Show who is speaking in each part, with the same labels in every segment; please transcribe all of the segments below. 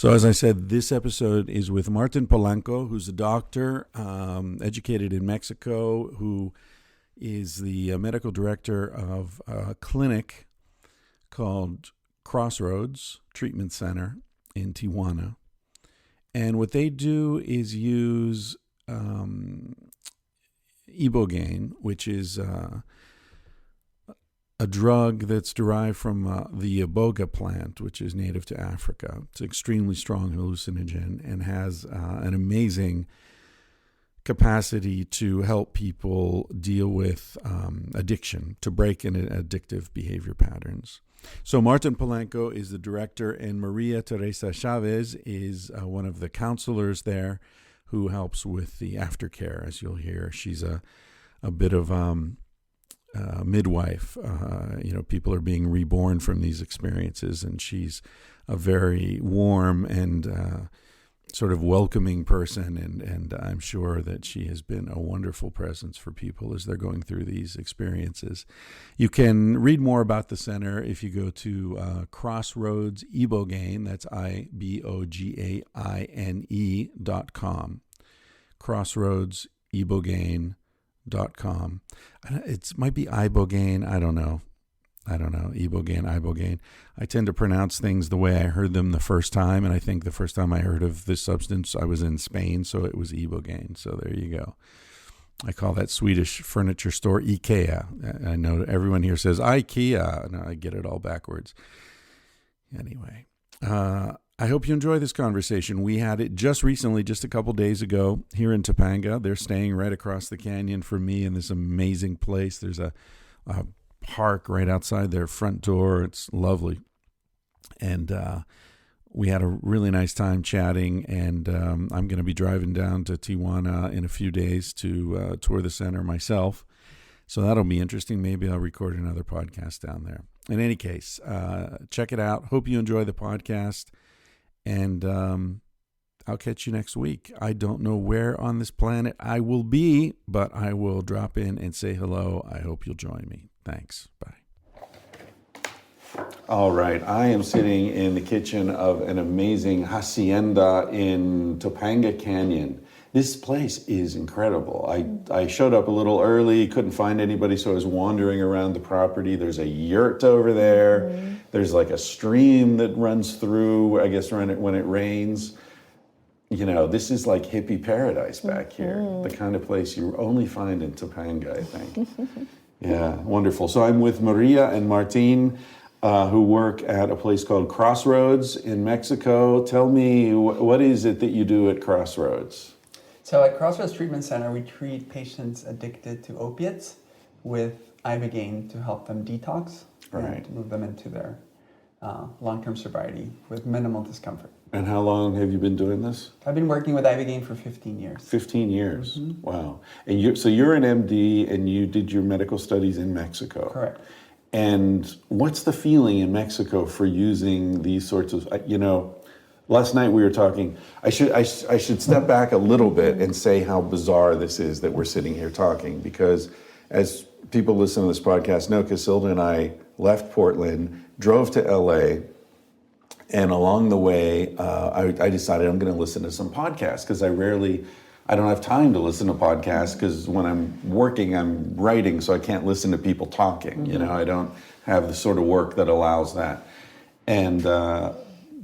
Speaker 1: So as I said, this episode is with Martin Polanco, who's a doctor, educated in Mexico, who is the medical director of a clinic called Crossroads Treatment Center in Tijuana. And what they do is use Ibogaine, which is a drug that's derived from the iboga plant, which is native to Africa. It's an extremely strong hallucinogen and has an amazing capacity to help people deal with addiction, to break in addictive behavior patterns. So Martin Polanco is the director, and Maria Teresa Chavez is one of the counselors there who helps with the aftercare, as you'll hear. She's a bit of midwife. People are being reborn from these experiences, and she's a very warm and sort of welcoming person, and I'm sure that she has been a wonderful presence for people as they're going through these experiences. You can read more about the center if you go to Crossroads Ibogaine, that's IBOGAINE.com. Crossroads Ibogaine.com. It might be Ibogaine. I don't know. Ibogaine. I tend to pronounce things the way I heard them the first time, and I think the first time I heard of this substance, I was in Spain, so it was Ibogaine. So there you go. I call that Swedish furniture store IKEA. I know everyone here says IKEA, and I get it all backwards. Anyway, I hope you enjoy this conversation. We had it just recently, just a couple days ago, here in Topanga. They're staying right across the canyon from me in this amazing place. There's a park right outside their front door. It's lovely. And we had a really nice time chatting, and I'm going to be driving down to Tijuana in a few days to tour the center myself. So that'll be interesting. Maybe I'll record another podcast down there. In any case, check it out. Hope you enjoy the podcast. And I'll catch you next week. I don't know where on this planet I will be, but I will drop in and say hello. I hope you'll join me. Thanks. Bye. All right. I am sitting in the kitchen of an amazing hacienda in Topanga Canyon. This place is incredible. I showed up a little early, couldn't find anybody, so I was wandering around the property. There's a yurt over there. Mm-hmm. There's like a stream that runs through, I guess, when it rains. You know, this is like hippie paradise back here. The kind of place you only find in Topanga, I think. Yeah, wonderful. So I'm with Maria and Martin, who work at a place called Crossroads in Mexico. Tell me, what is it that you do at Crossroads?
Speaker 2: So at Crossroads Treatment Center, we treat patients addicted to opiates with Ibogaine to help them detox and to move them into their long-term sobriety with minimal discomfort.
Speaker 1: And how long have you been doing this?
Speaker 2: I've been working with Ibogaine for 15 years. 15
Speaker 1: years? Mm-hmm. Wow. And you're an MD, and you did your medical studies in Mexico.
Speaker 2: Correct.
Speaker 1: And what's the feeling in Mexico for using these sorts of, last night we were talking, I should step back a little bit and say how bizarre this is that we're sitting here talking, because as people listening to this podcast know, Casilda and I left Portland, drove to LA, and along the way, I decided I'm going to listen to some podcasts, because I don't have time to listen to podcasts, because when I'm working, I'm writing, so I can't listen to people talking. Mm-hmm. I don't have the sort of work that allows that. And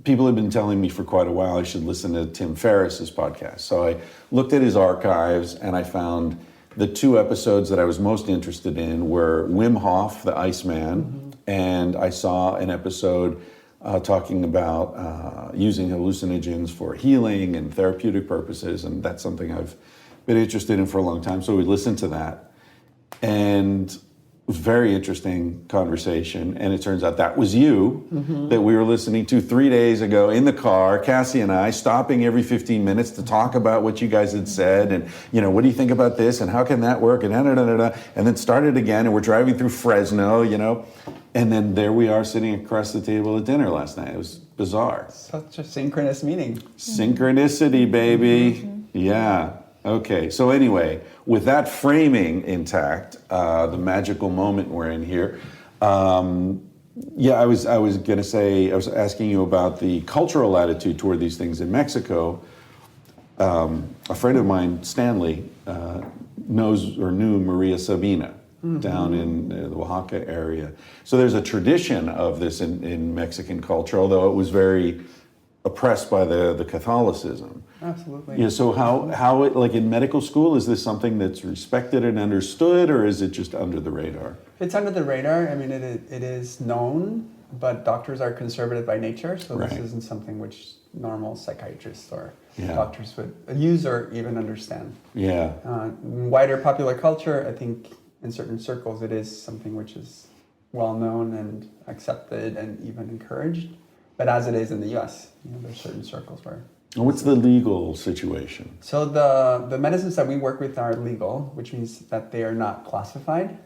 Speaker 1: people have been telling me for quite a while I should listen to Tim Ferriss's podcast. So I looked at his archives, and I found the two episodes that I was most interested in were Wim Hof, the Iceman, and I saw an episode talking about using hallucinogens for healing and therapeutic purposes, and that's something I've been interested in for a long time. So we listened to that, and very interesting conversation. And it turns out that was you that we were listening to 3 days ago in the car, Cassie and I, stopping every 15 minutes to talk about what you guys had said, and what do you think about this, and how can that work, and and then started again, and we're driving through Fresno, and then there we are sitting across the table at dinner last night. It was bizarre.
Speaker 2: Such a synchronous meeting.
Speaker 1: Synchronicity, baby. Yeah. Okay, so anyway, with that framing intact, the magical moment we're in here, Yeah, I was going to say, I was asking you about the cultural attitude toward these things in Mexico. A friend of mine, Stanley, knew Maria Sabina down in the Oaxaca area. So there's a tradition of this in Mexican culture, although it was very oppressed by the Catholicism.
Speaker 2: Absolutely.
Speaker 1: Yeah. So how it, like in medical school, is this something that's respected and understood, or is it just under the radar?
Speaker 2: It's under the radar. I mean, it is known, but doctors are conservative by nature, so this isn't something which normal psychiatrists or doctors would use or even understand.
Speaker 1: Yeah.
Speaker 2: In wider popular culture, I think in certain circles it is something which is well known and accepted and even encouraged. But as it is in the U.S., there's certain circles where.
Speaker 1: And what's the legal situation?
Speaker 2: So the medicines that we work with are legal, which means that they are not classified,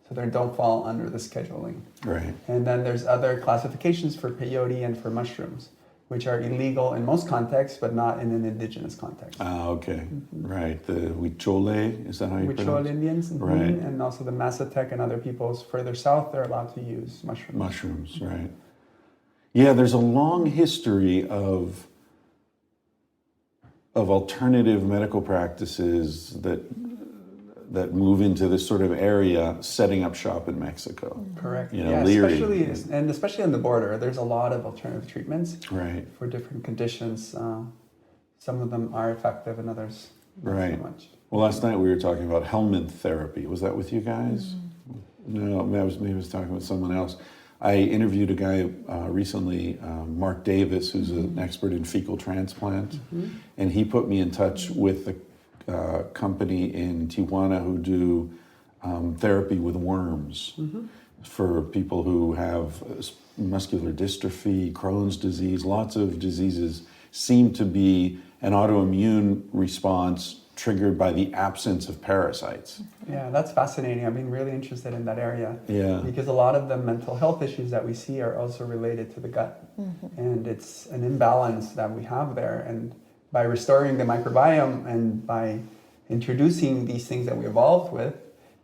Speaker 2: so they don't fall under the scheduling.
Speaker 1: Right.
Speaker 2: And then there's other classifications for peyote and for mushrooms, which are illegal in most contexts, but not in an indigenous context.
Speaker 1: Ah, okay. Right. The Huichole, is that how you pronounce it?
Speaker 2: Huichol Indians,
Speaker 1: Right.
Speaker 2: And also the Mazatec and other peoples further south, they're allowed to use mushrooms.
Speaker 1: Mushrooms, right. Yeah, there's a long history of alternative medical practices that move into this sort of area, setting up shop in Mexico.
Speaker 2: Correct.
Speaker 1: Leary.
Speaker 2: Especially on the border, there's a lot of alternative treatments for different conditions. Some of them are effective, and others not so much.
Speaker 1: Well, last night we were talking about helminth therapy. Was that with you guys? No, maybe I was talking with someone else. I interviewed a guy recently, Mark Davis, who's an expert in fecal transplant, and he put me in touch with the company in Tijuana who do therapy with worms for people who have muscular dystrophy, Crohn's disease. Lots of diseases seem to be an autoimmune response triggered by the absence of parasites.
Speaker 2: Yeah, that's fascinating. I've been really interested in that area.
Speaker 1: Yeah.
Speaker 2: Because a lot of the mental health issues that we see are also related to the gut. And it's an imbalance that we have there. And by restoring the microbiome and by introducing these things that we evolved with,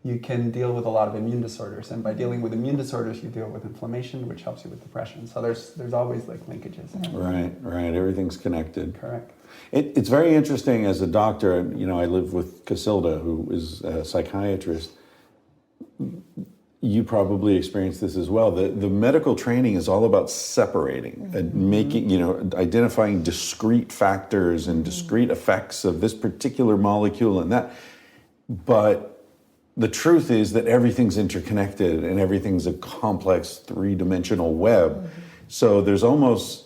Speaker 2: you can deal with a lot of immune disorders. And by dealing with immune disorders, you deal with inflammation, which helps you with depression. So there's always like linkages.
Speaker 1: Right. Everything's connected.
Speaker 2: Correct.
Speaker 1: It's very interesting as a doctor. I live with Casilda, who is a psychiatrist. You probably experienced this as well. The medical training is all about separating and making, identifying discrete factors and discrete effects of this particular molecule and that. But the truth is that everything's interconnected and everything's a complex three-dimensional web. So there's almost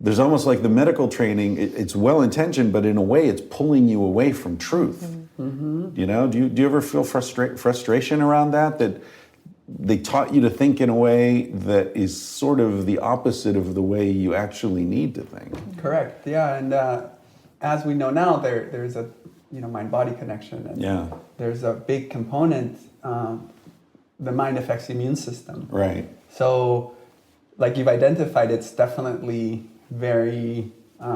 Speaker 1: like the medical training, it's well-intentioned, but in a way it's pulling you away from truth. Do you ever feel frustration around that they taught you to think in a way that is sort of the opposite of the way you actually need to think?
Speaker 2: Correct. Yeah, and as we know now, there's a mind-body connection, and there's a big component. The mind affects the immune system.
Speaker 1: Right.
Speaker 2: So, like you've identified, it's definitely very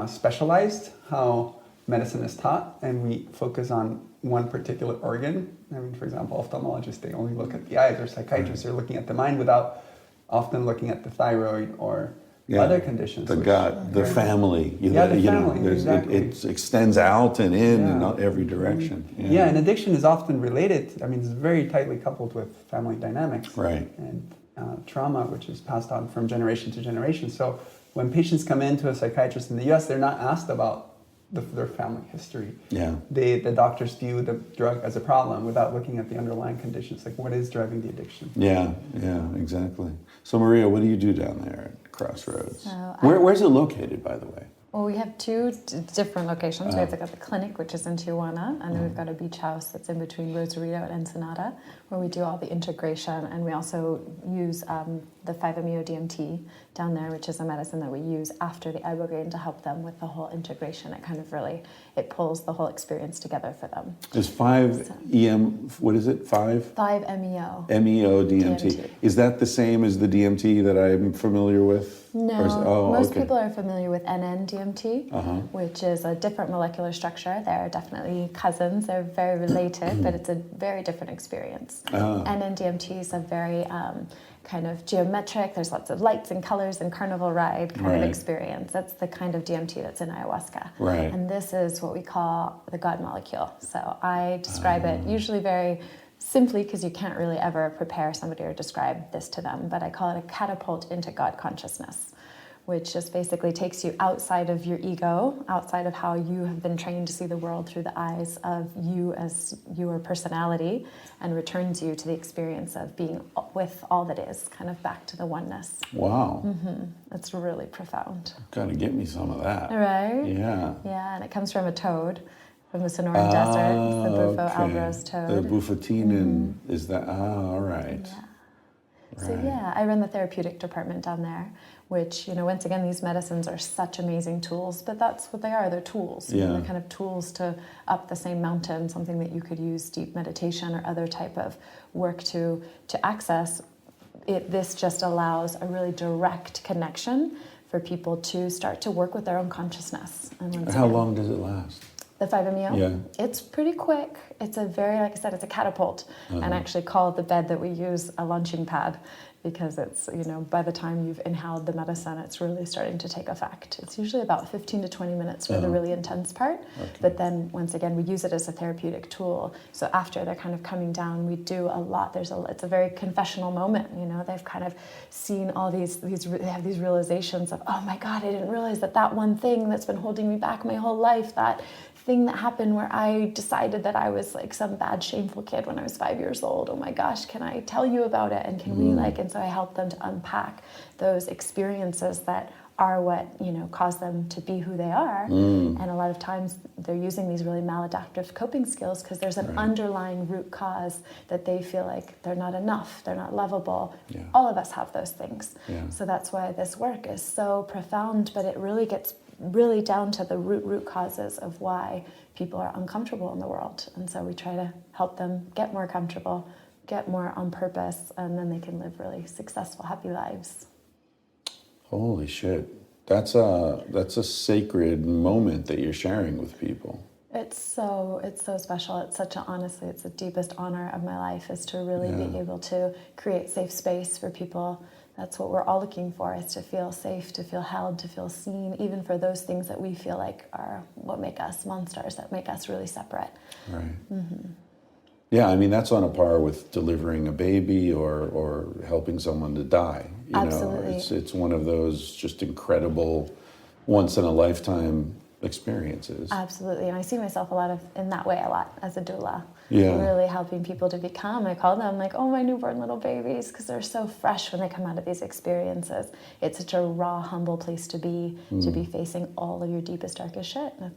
Speaker 2: specialized how medicine is taught, and we focus on one particular organ. I mean, for example, ophthalmologists, they only look at the eyes, or psychiatrists are looking at the mind without often looking at the thyroid or other conditions.
Speaker 1: The gut, the family.
Speaker 2: Family, exactly.
Speaker 1: It extends out and in every direction.
Speaker 2: Yeah, and addiction is often related. I mean, it's very tightly coupled with family dynamics.
Speaker 1: Right.
Speaker 2: And trauma, which is passed on from generation to generation. So when patients come into a psychiatrist in the U.S., they're not asked about their family history. Yeah. The doctors view the drug as a problem without looking at the underlying conditions, like what is driving the addiction.
Speaker 1: Yeah, exactly. So Maria, what do you do down there at Crossroads? Where's it located, by the way?
Speaker 3: Well, we have two different locations. We've got the clinic, which is in Tijuana, and then we've got a beach house that's in between Rosarito and Ensenada, where we do all the integration, and we also use the 5-MeO DMT down there, which is a medicine that we use after the Ibogaine to help them with the whole integration. It kind of really, it pulls the whole experience together for them.
Speaker 1: Is 5-EM, what is it, 5-MeO DMT. Is that the same as the DMT that I'm familiar with?
Speaker 3: No, most people are familiar with NN-DMT, which is a different molecular structure. They're definitely cousins. They're very related, but it's a very different experience. NN-DMT is a very kind of geometric. There's lots of lights and colors and carnival ride kind of experience. That's the kind of DMT that's in ayahuasca.
Speaker 1: Right.
Speaker 3: And this is what we call the God molecule. So I describe it usually very simply because you can't really ever prepare somebody or describe this to them, but I call it a catapult into God consciousness, which just basically takes you outside of your ego, outside of how you have been trained to see the world through the eyes of you as your personality, and returns you to the experience of being with all that is, kind of back to the oneness.
Speaker 1: Wow.
Speaker 3: It's really profound.
Speaker 1: Gotta get me some of that.
Speaker 3: Right?
Speaker 1: Yeah.
Speaker 3: Yeah, and it comes from a toad, from the Sonoran Desert. It's the Bufo albiros toad.
Speaker 1: The Bufotinin is that, all right.
Speaker 3: Yeah. So yeah, I run the therapeutic department down there, which, once again, these medicines are such amazing tools, but that's what they are, they're tools. They're kind of tools to up the same mountain, something that you could use deep meditation or other type of work to access. This just allows a really direct connection for people to start to work with their own consciousness. And
Speaker 1: How long does it last?
Speaker 3: The 5-MeO?
Speaker 1: Yeah.
Speaker 3: It's pretty quick. It's a very, like I said, it's a catapult. And I actually call the bed that we use a launching pad, because it's, by the time you've inhaled the medicine, it's really starting to take effect. It's usually about 15 to 20 minutes for the really intense part. Okay. But then, once again, we use it as a therapeutic tool. So after they're kind of coming down, we do a lot. It's a very confessional moment. They've kind of seen all they have these realizations of, oh my God, I didn't realize that one thing that's been holding me back my whole life, that thing that happened where I decided that I was like some bad, shameful kid when I was 5 years old. Oh my gosh, can I tell you about it? And can we and so I help them to unpack those experiences that are what, cause them to be who they are. And a lot of times they're using these really maladaptive coping skills because there's an underlying root cause that they feel like they're not enough, they're not lovable. Yeah. All of us have those things. Yeah. So that's why this work is so profound, but it really gets really down to the root causes of why people are uncomfortable in the world. And so we try to help them get more comfortable, get more on purpose, and then they can live really successful, happy lives.
Speaker 1: Holy shit. That's a sacred moment that you're sharing with people. It's so
Speaker 3: special. It's honestly, it's the deepest honor of my life, is to really be able to create safe space for people. That's what we're all looking for, is to feel safe, to feel held, to feel seen, even for those things that we feel like are what make us monsters, that make us really separate. Right. Mm-hmm.
Speaker 1: Yeah, I mean, that's on a par with delivering a baby or helping someone to die.
Speaker 3: Absolutely.
Speaker 1: It's one of those just incredible, once-in-a-lifetime experiences.
Speaker 3: Absolutely, and I see myself in that way a lot as a doula.
Speaker 1: Yeah.
Speaker 3: Really helping people to become, I call them like, oh, my newborn little babies, because they're so fresh when they come out of these experiences. It's such a raw, humble place to be facing all of your deepest, darkest shit. And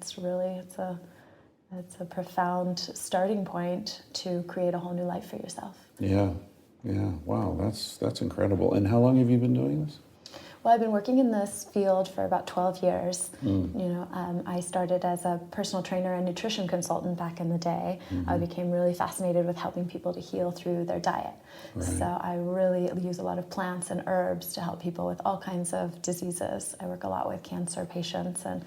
Speaker 3: it's a profound starting point to create a whole new life for yourself.
Speaker 1: Yeah. Wow, that's incredible. And how long have you been doing this?
Speaker 3: Well, I've been working in this field for about 12 years. I started as a personal trainer and nutrition consultant back in the day. I became really fascinated with helping people to heal through their diet. Right. So I really use a lot of plants and herbs to help people with all kinds of diseases. I work a lot with cancer patients and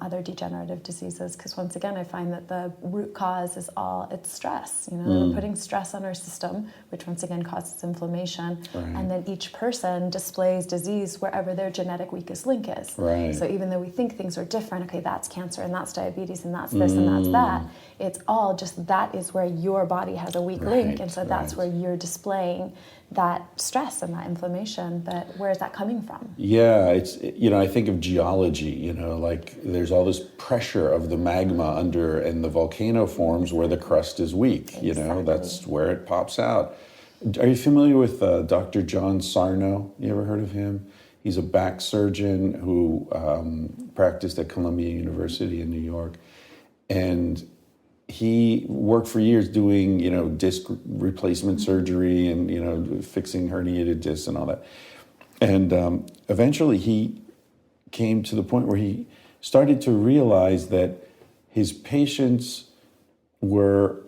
Speaker 3: other degenerative diseases, because once again I find that the root cause is it's stress. We're putting stress on our system, which once again causes inflammation, and then each person displays disease wherever their genetic weakest link is. So even though we think things are different, okay, that's cancer and that's diabetes and that's this and that's that, it's all just that is where your body has a weak link, and so that's where you're displaying that stress and that inflammation. But where is that coming from?
Speaker 1: Yeah, it's, I think of geology, like there's all this pressure of the magma under, and the volcano forms where the crust is weak.
Speaker 3: Exactly.
Speaker 1: That's where it pops out. Are you familiar with Dr. John Sarno? You ever heard of him? He's a back surgeon who practiced at Columbia University in New York, and he worked for years doing, disc replacement surgery and, fixing herniated discs and all that. And eventually he came to the point where he started to realize that his patients were,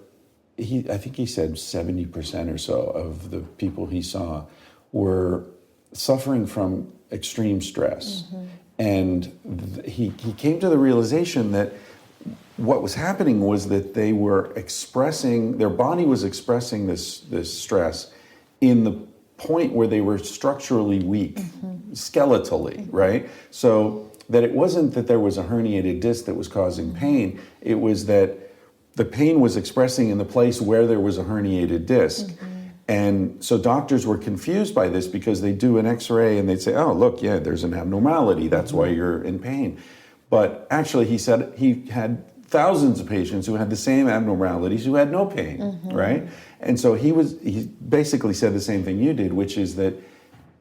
Speaker 1: I think he said 70% or so of the people he saw were suffering from extreme stress. And he came to the realization that what was happening was that they were expressing, their body was expressing this stress in the point where they were structurally weak, skeletally, right? So that it wasn't that there was a herniated disc that was causing pain, it was that the pain was expressing in the place where there was a herniated disc. And so doctors were confused by this because they do an x-ray and they'd say, oh, look, yeah, there's an abnormality. That's why you're in pain. But actually, he said he had thousands of patients who had the same abnormalities who had no pain, right? And so he basically said the same thing you did, which is that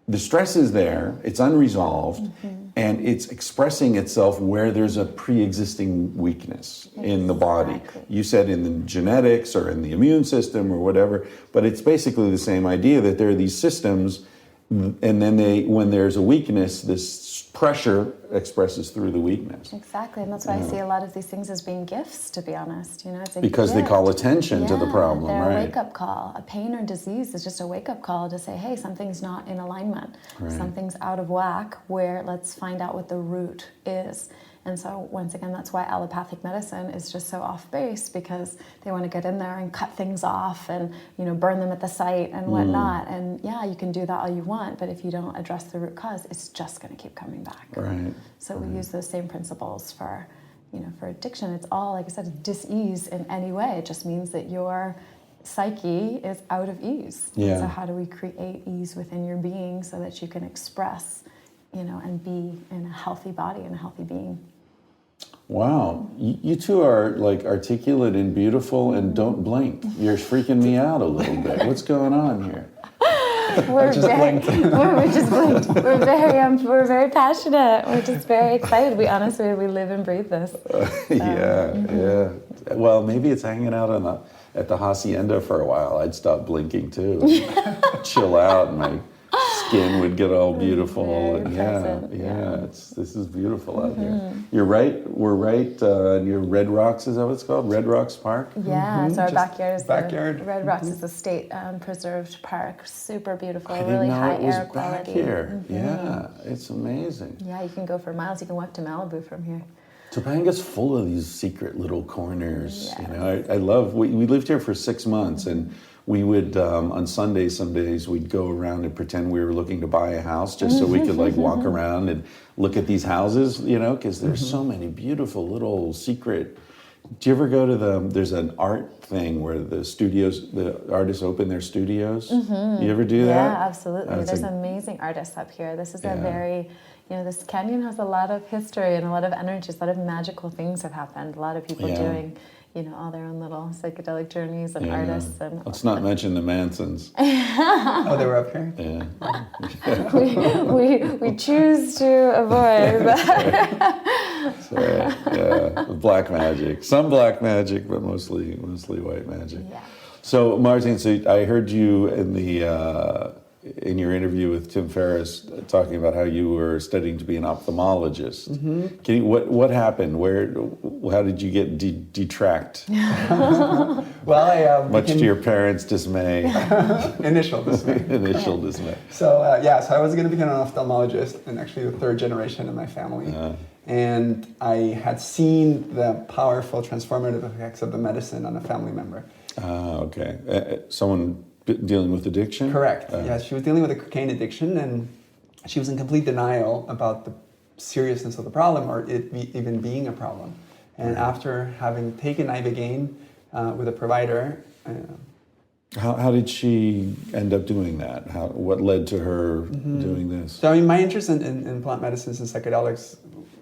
Speaker 1: the stress is there, it's unresolved, and it's expressing itself where there's a pre-existing weakness in the body. You said in the genetics or in the immune system or whatever, but it's basically the same idea that there are these systems, and then when there's a weakness, this pressure expresses through the weakness.
Speaker 3: Exactly, and that's why I see a lot of these things as being gifts, to be honest. You know, it's a
Speaker 1: because
Speaker 3: gift.
Speaker 1: They call attention to the problem,
Speaker 3: they're
Speaker 1: right?
Speaker 3: a wake-up call. A pain or disease is just a wake-up call to say, hey, something's not in alignment.
Speaker 1: Right.
Speaker 3: Something's out of whack, where let's find out what the root is. And so, once again, that's why allopathic medicine is just so off base, because they want to get in there and cut things off and, you know, burn them at the site and whatnot. And yeah, you can do that all you want, but if you don't address the root cause, it's just going to keep coming back.
Speaker 1: Right.
Speaker 3: So we use those same principles for, you know, for addiction. It's all, like I said, dis-ease in any way. It just means that your psyche is out of ease.
Speaker 1: Yeah.
Speaker 3: So how do we create ease within your being so that you can express, you know, and be in a healthy body and a healthy being?
Speaker 1: Wow, you two are like articulate and beautiful and don't blink. You're freaking me out a little bit. What's going on here?
Speaker 3: We're just blinked. We're very passionate. We're just very excited. We honestly, we live and breathe this.
Speaker 1: Yeah. Well, maybe it's hanging out at the hacienda for a while. I'd stop blinking too. Chill out, and my skin would get all beautiful. And this is beautiful out here. You're right. We're right near Red Rocks. Is that what it's called? Red Rocks Park.
Speaker 3: Yeah. So our backyard is
Speaker 2: backyard.
Speaker 3: Red Rocks is a state preserved park. Super beautiful.
Speaker 1: I
Speaker 3: really
Speaker 1: didn't know
Speaker 3: high
Speaker 1: it was
Speaker 3: air
Speaker 1: back
Speaker 3: quality.
Speaker 1: here. Yeah, it's amazing.
Speaker 3: Yeah, you can go for miles. You can walk to Malibu from here.
Speaker 1: Topanga's full of these secret little corners. You know, I love. We lived here for 6 months, and we would on Sundays, some days we'd go around and pretend we were looking to buy a house just so we could like walk around and look at these houses. You know, because there's so many beautiful little secret. Do you ever go to there's an art thing where the artists open their studios? You ever do that?
Speaker 3: Yeah, absolutely. There's amazing artists up here. This is a very, you know, this canyon has a lot of history and a lot of energies, a lot of magical things have happened. A lot of people doing, you know, all their own little psychedelic journeys and artists. And
Speaker 1: let's not mention the Mansons.
Speaker 2: Oh, they were up here?
Speaker 3: Yeah. we choose to avoid that.
Speaker 1: That's right. Yeah, black magic. Some black magic, but mostly white magic.
Speaker 3: Yeah.
Speaker 1: So, Martin, I heard you in your interview with Tim Ferriss talking about how you were studying to be an ophthalmologist. Can you, what happened? How did you get detract?
Speaker 2: Well,
Speaker 1: much to your parents' dismay.
Speaker 2: Initial dismay.
Speaker 1: Initial dismay.
Speaker 2: So so I was going to become an ophthalmologist, and actually the third generation in my family. And I had seen the powerful transformative effects of the medicine on a family member.
Speaker 1: Okay. Someone dealing with addiction?
Speaker 2: Correct. Yeah, she was dealing with a cocaine addiction, and she was in complete denial about the seriousness of the problem or it even being a problem. And after having taken Ibogaine with a provider,
Speaker 1: how did she end up doing that? What led to her doing this?
Speaker 2: So I mean, my interest in plant medicines and psychedelics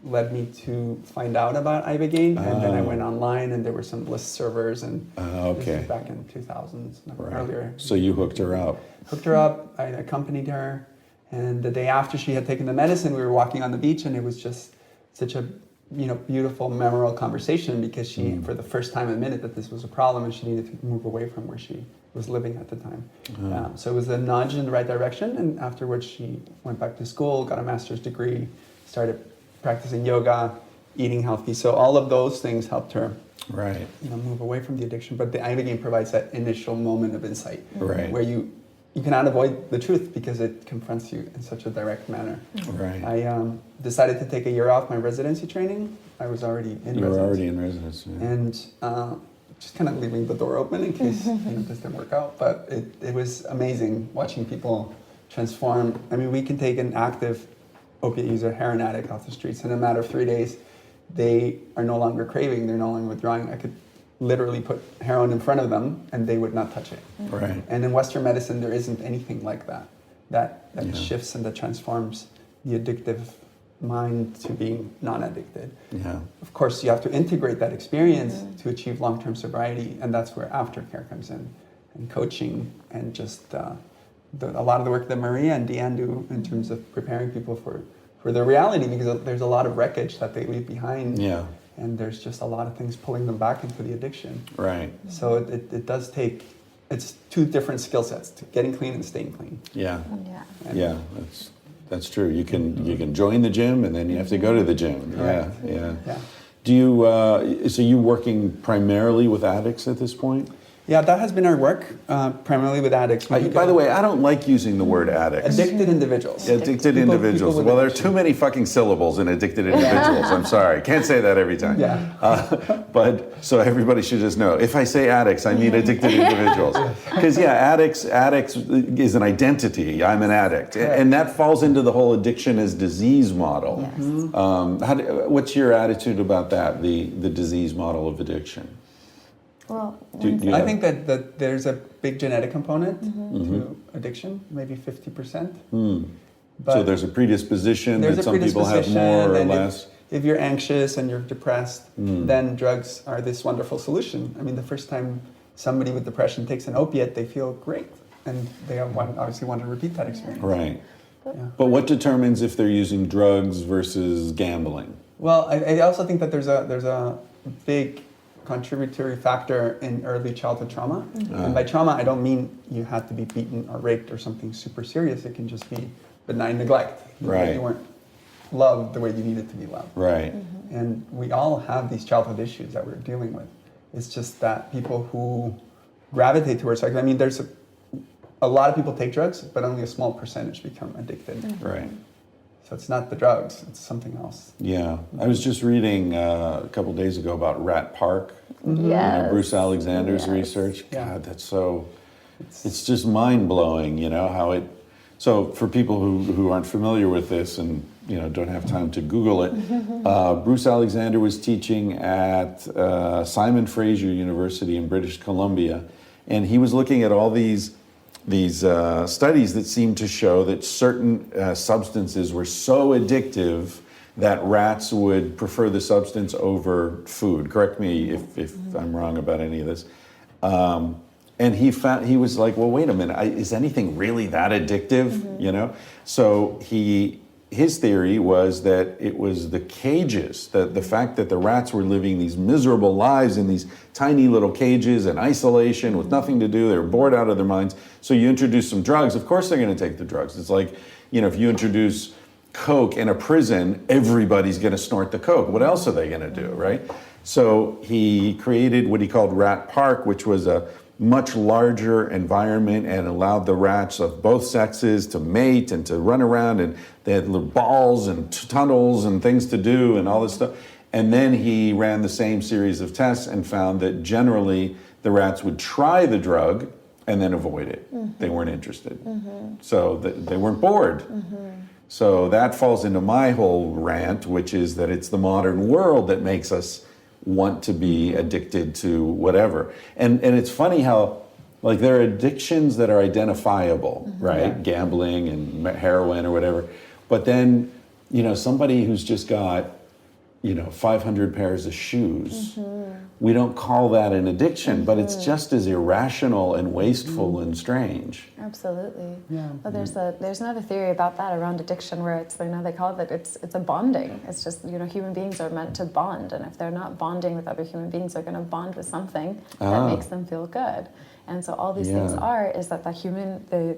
Speaker 2: led me to find out about Ibogaine, and then I went online, and there were some list servers, and this was back in 2000s, earlier.
Speaker 1: So you hooked her up.
Speaker 2: Hooked her up. I accompanied her, and the day after she had taken the medicine, we were walking on the beach, and it was just such a beautiful, memorable conversation because she, for the first time, admitted that this was a problem, and she needed to move away from where she was living at the time. So it was a nudge in the right direction, and afterwards she went back to school, got a master's degree, started practicing yoga, eating healthy. So all of those things helped her move away from the addiction. But the Ibogaine provides that initial moment of insight where you cannot avoid the truth because it confronts you in such a direct manner. I decided to take a year off my residency training. I was already in residency. You were already in residency. And just kind of leaving the door open in case this didn't work out. But it was amazing watching people transform. I mean, we can take an active opiate user, heroin addict off the streets, in a matter of 3 days, they are no longer craving, they're no longer withdrawing. I could literally put heroin in front of them and they would not touch it.
Speaker 1: Right.
Speaker 2: And in Western medicine, there isn't anything like that. That shifts and that transforms the addictive mind to being non-addicted.
Speaker 1: Yeah.
Speaker 2: Of course, you have to integrate that experience to achieve long-term sobriety, and that's where aftercare comes in, and coaching, and just a lot of the work that Maria and Deanne do in terms of preparing people for their reality, because there's a lot of wreckage that they leave behind.
Speaker 1: Yeah.
Speaker 2: And there's just a lot of things pulling them back into the addiction.
Speaker 1: Right.
Speaker 2: So it does take, it's two different skill sets, getting clean and staying clean.
Speaker 1: Yeah.
Speaker 2: And
Speaker 1: Yeah. That's true. You can join the gym and then you have to go to the gym.
Speaker 2: Correct.
Speaker 1: Yeah.
Speaker 2: Yeah.
Speaker 1: Do you so you working primarily with addicts at this point?
Speaker 2: Yeah, that has been our work, primarily with addicts.
Speaker 1: By the way, I don't like using the word addicts.
Speaker 2: Addicted individuals.
Speaker 1: Addicted
Speaker 2: People
Speaker 1: individuals.
Speaker 2: with
Speaker 1: Well, there are
Speaker 2: addiction.
Speaker 1: too many fucking syllables in addicted individuals. I'm sorry. Can't say that every time.
Speaker 2: Yeah.
Speaker 1: But so everybody should just know, if I say addicts, I mean addicted individuals. Because addicts is an identity. I'm an addict. And that falls into the whole addiction as disease model.
Speaker 3: Yes.
Speaker 1: What's your attitude about that, the disease model of addiction?
Speaker 3: Well,
Speaker 2: I think that there's a big genetic component to addiction, maybe 50%.
Speaker 1: So there's a predisposition that some people have more or
Speaker 2: and
Speaker 1: less.
Speaker 2: If you're anxious and you're depressed, then drugs are this wonderful solution. I mean, the first time somebody with depression takes an opiate, they feel great. And they obviously want to repeat that experience.
Speaker 1: Right.
Speaker 2: Yeah.
Speaker 1: But what determines if they're using drugs versus gambling?
Speaker 2: Well, I also think that there's a big contributory factor in early childhood trauma. And by trauma, I don't mean you had to be beaten or raped or something super serious. It can just be benign neglect.
Speaker 1: Right.
Speaker 2: You weren't loved the way you needed to be loved.
Speaker 1: Right.
Speaker 2: And we all have these childhood issues that we're dealing with. It's just that people who gravitate towards drugs, I mean, there's a lot of people take drugs, but only a small percentage become addicted.
Speaker 1: Right.
Speaker 2: So it's not the drugs, it's something else.
Speaker 1: Yeah. I was just reading a couple days ago about Rat Park.
Speaker 3: Yes.
Speaker 1: Bruce Alexander's research.
Speaker 2: Yeah.
Speaker 1: God, that's so, it's just mind-blowing, how it, so for people who aren't familiar with this and, don't have time to Google it, Bruce Alexander was teaching at Simon Fraser University in British Columbia, and he was looking at all these studies that seemed to show that certain substances were so addictive that rats would prefer the substance over food. Correct me if I'm wrong about any of this. And he was like, well, wait a minute, is anything really that addictive? So his theory was that it was the cages, the fact that the rats were living these miserable lives in these tiny little cages in isolation with nothing to do. They were bored out of their minds. So you introduce some drugs, of course they're going to take the drugs. It's like, if you introduce Coke in a prison, everybody's going to snort the Coke. What else are they going to do, right? So he created what he called Rat Park, which was a much larger environment and allowed the rats of both sexes to mate and to run around, and they had little balls and tunnels and things to do and all this stuff. And then he ran the same series of tests and found that generally the rats would try the drug and then avoid it. They weren't interested. So they weren't bored. So that falls into my whole rant, which is that it's the modern world that makes us want to be addicted to whatever. And it's funny how, like, there are addictions that are identifiable, right? Gambling and heroin or whatever. But then, somebody who's just got, 500 pairs of shoes, we don't call that an addiction, but it's just as irrational and wasteful and strange.
Speaker 3: Absolutely.
Speaker 2: Yeah.
Speaker 3: Well, there's another theory about that around addiction where it's, they call it, it's a bonding. It's just, human beings are meant to bond, and if they're not bonding with other human beings, they're going to bond with something that makes them feel good. And so all these things is that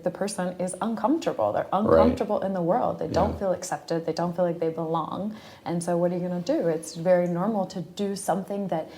Speaker 3: the person is uncomfortable. They're uncomfortable in the world. They don't feel accepted. They don't feel like they belong. And so what are you going to do? It's very normal to do something that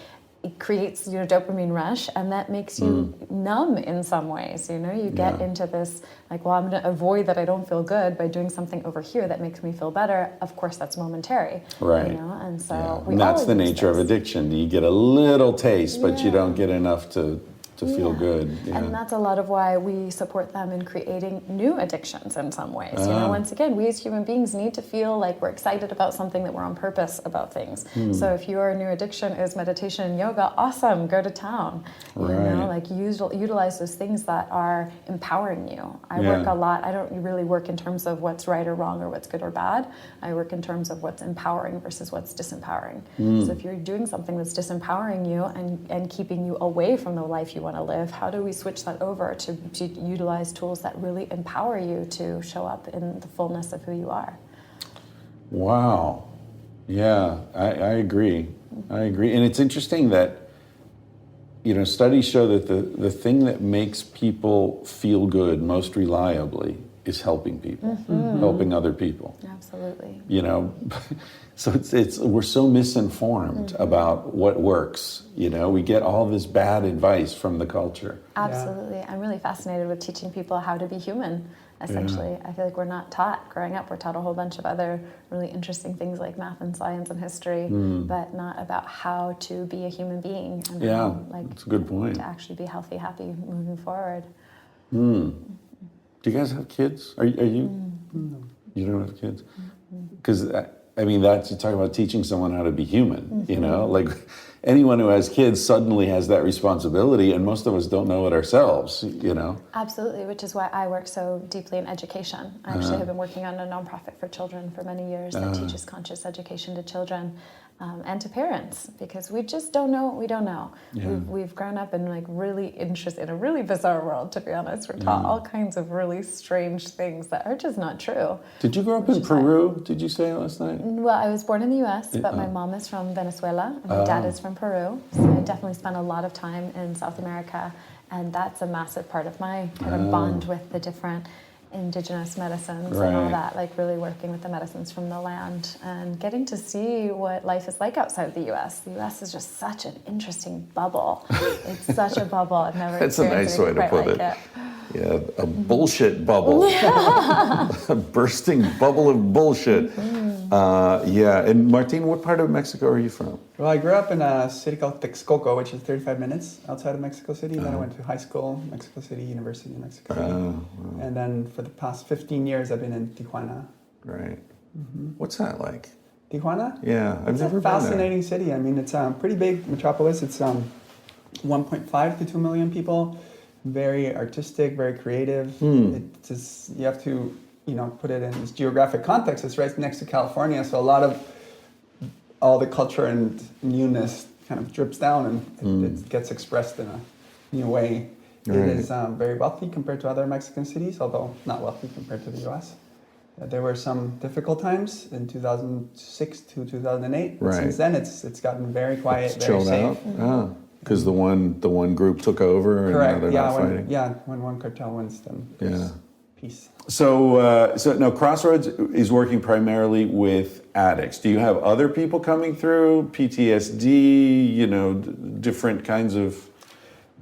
Speaker 3: it creates your dopamine rush, and that makes you numb in some ways. You get into this, like, well, I'm going to avoid that I don't feel good by doing something over here that makes me feel better. Of course, that's momentary.
Speaker 1: Right.
Speaker 3: And so
Speaker 1: and that's the nature of addiction. You get a little taste, but you don't get enough to to feel good. Yeah.
Speaker 3: And that's a lot of why we support them in creating new addictions in some ways. You know, once again, we as human beings need to feel like we're excited about something, that we're on purpose about things. So if your new addiction is meditation and yoga, awesome, go to town. You know, like utilize those things that are empowering you. I work a lot, I don't really work in terms of what's right or wrong or what's good or bad. I work in terms of what's empowering versus what's disempowering. So if you're doing something that's disempowering you and keeping you away from the life you want to live, how do we switch that over to utilize tools that really empower you to show up in the fullness of who you are?
Speaker 1: Wow. Yeah, I agree. I agree. And it's interesting that, you know, studies show that the thing that makes people feel good most reliably is helping people, helping other people.
Speaker 3: Absolutely.
Speaker 1: You know, so it's we're so misinformed about what works. You know, we get all this bad advice from the culture.
Speaker 3: Absolutely. Yeah. I'm really fascinated with teaching people how to be human, essentially. I feel like we're not taught growing up. We're taught a whole bunch of other really interesting things like math and science and history, but not about how to be a human being and how, like,
Speaker 1: that's a good point.
Speaker 3: to actually be healthy, happy, moving forward.
Speaker 1: Do you guys have kids? Are you? No. You don't have kids? Because, I mean, that's, you talk about teaching someone how to be human, you know? Like, anyone who has kids suddenly has that responsibility, and most of us don't know it ourselves, you know?
Speaker 3: Absolutely, which is why I work so deeply in education. I actually have been working on a nonprofit for children for many years that teaches conscious education to children and to parents, because we just don't know what we don't know. We've grown up in like really in a really bizarre world, to be honest. We're taught all kinds of really strange things that are just not true.
Speaker 1: Did you grow up in Peru, did you say last night?
Speaker 3: Well, I was born in the U.S., but my mom is from Venezuela, and my dad is from Peru. So I definitely spent a lot of time in South America, and that's a massive part of my kind of bond with the different indigenous medicines and all that, like really working with the medicines from the land and getting to see what life is like outside the U.S. The U.S. is just such an interesting bubble. It's such a bubble. I've never
Speaker 1: That's a nice way to put
Speaker 3: like
Speaker 1: it. Yeah, a bullshit bubble. A bursting bubble of bullshit. Yeah, and Martin, what part of Mexico are you from?
Speaker 2: Well, I grew up in a city called Texcoco, which is 35 minutes outside of Mexico City. Then I went to high school, Mexico City, University in Mexico City. And then for the past 15 years, I've been in Tijuana.
Speaker 1: Right. What's that like?
Speaker 2: Tijuana?
Speaker 1: Yeah, I've never been there.
Speaker 2: It's a fascinating city. I mean, it's a pretty big metropolis. It's 1.5 to 2 million people. Very artistic, very creative. It just, you have to, you know, put it in this geographic context. It's right next to California, so a lot of all the culture and newness kind of drips down and it gets expressed in a new way. It is very wealthy compared to other Mexican cities, although not wealthy compared to the U.S. There were some difficult times in 2006 to 2008.
Speaker 1: Right.
Speaker 2: Since then, it's gotten very quiet,
Speaker 1: It's
Speaker 2: very
Speaker 1: chilled
Speaker 2: safe.
Speaker 1: out. Because the one group took over and now they're not fighting.
Speaker 2: When one cartel wins, then peace.
Speaker 1: So now Crossroads is working primarily with addicts. Do you have other people coming through, PTSD, you know, different kinds of?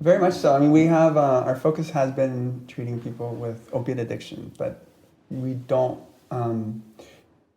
Speaker 2: Very much so. I mean, we have, our focus has been treating people with opiate addiction, but we don't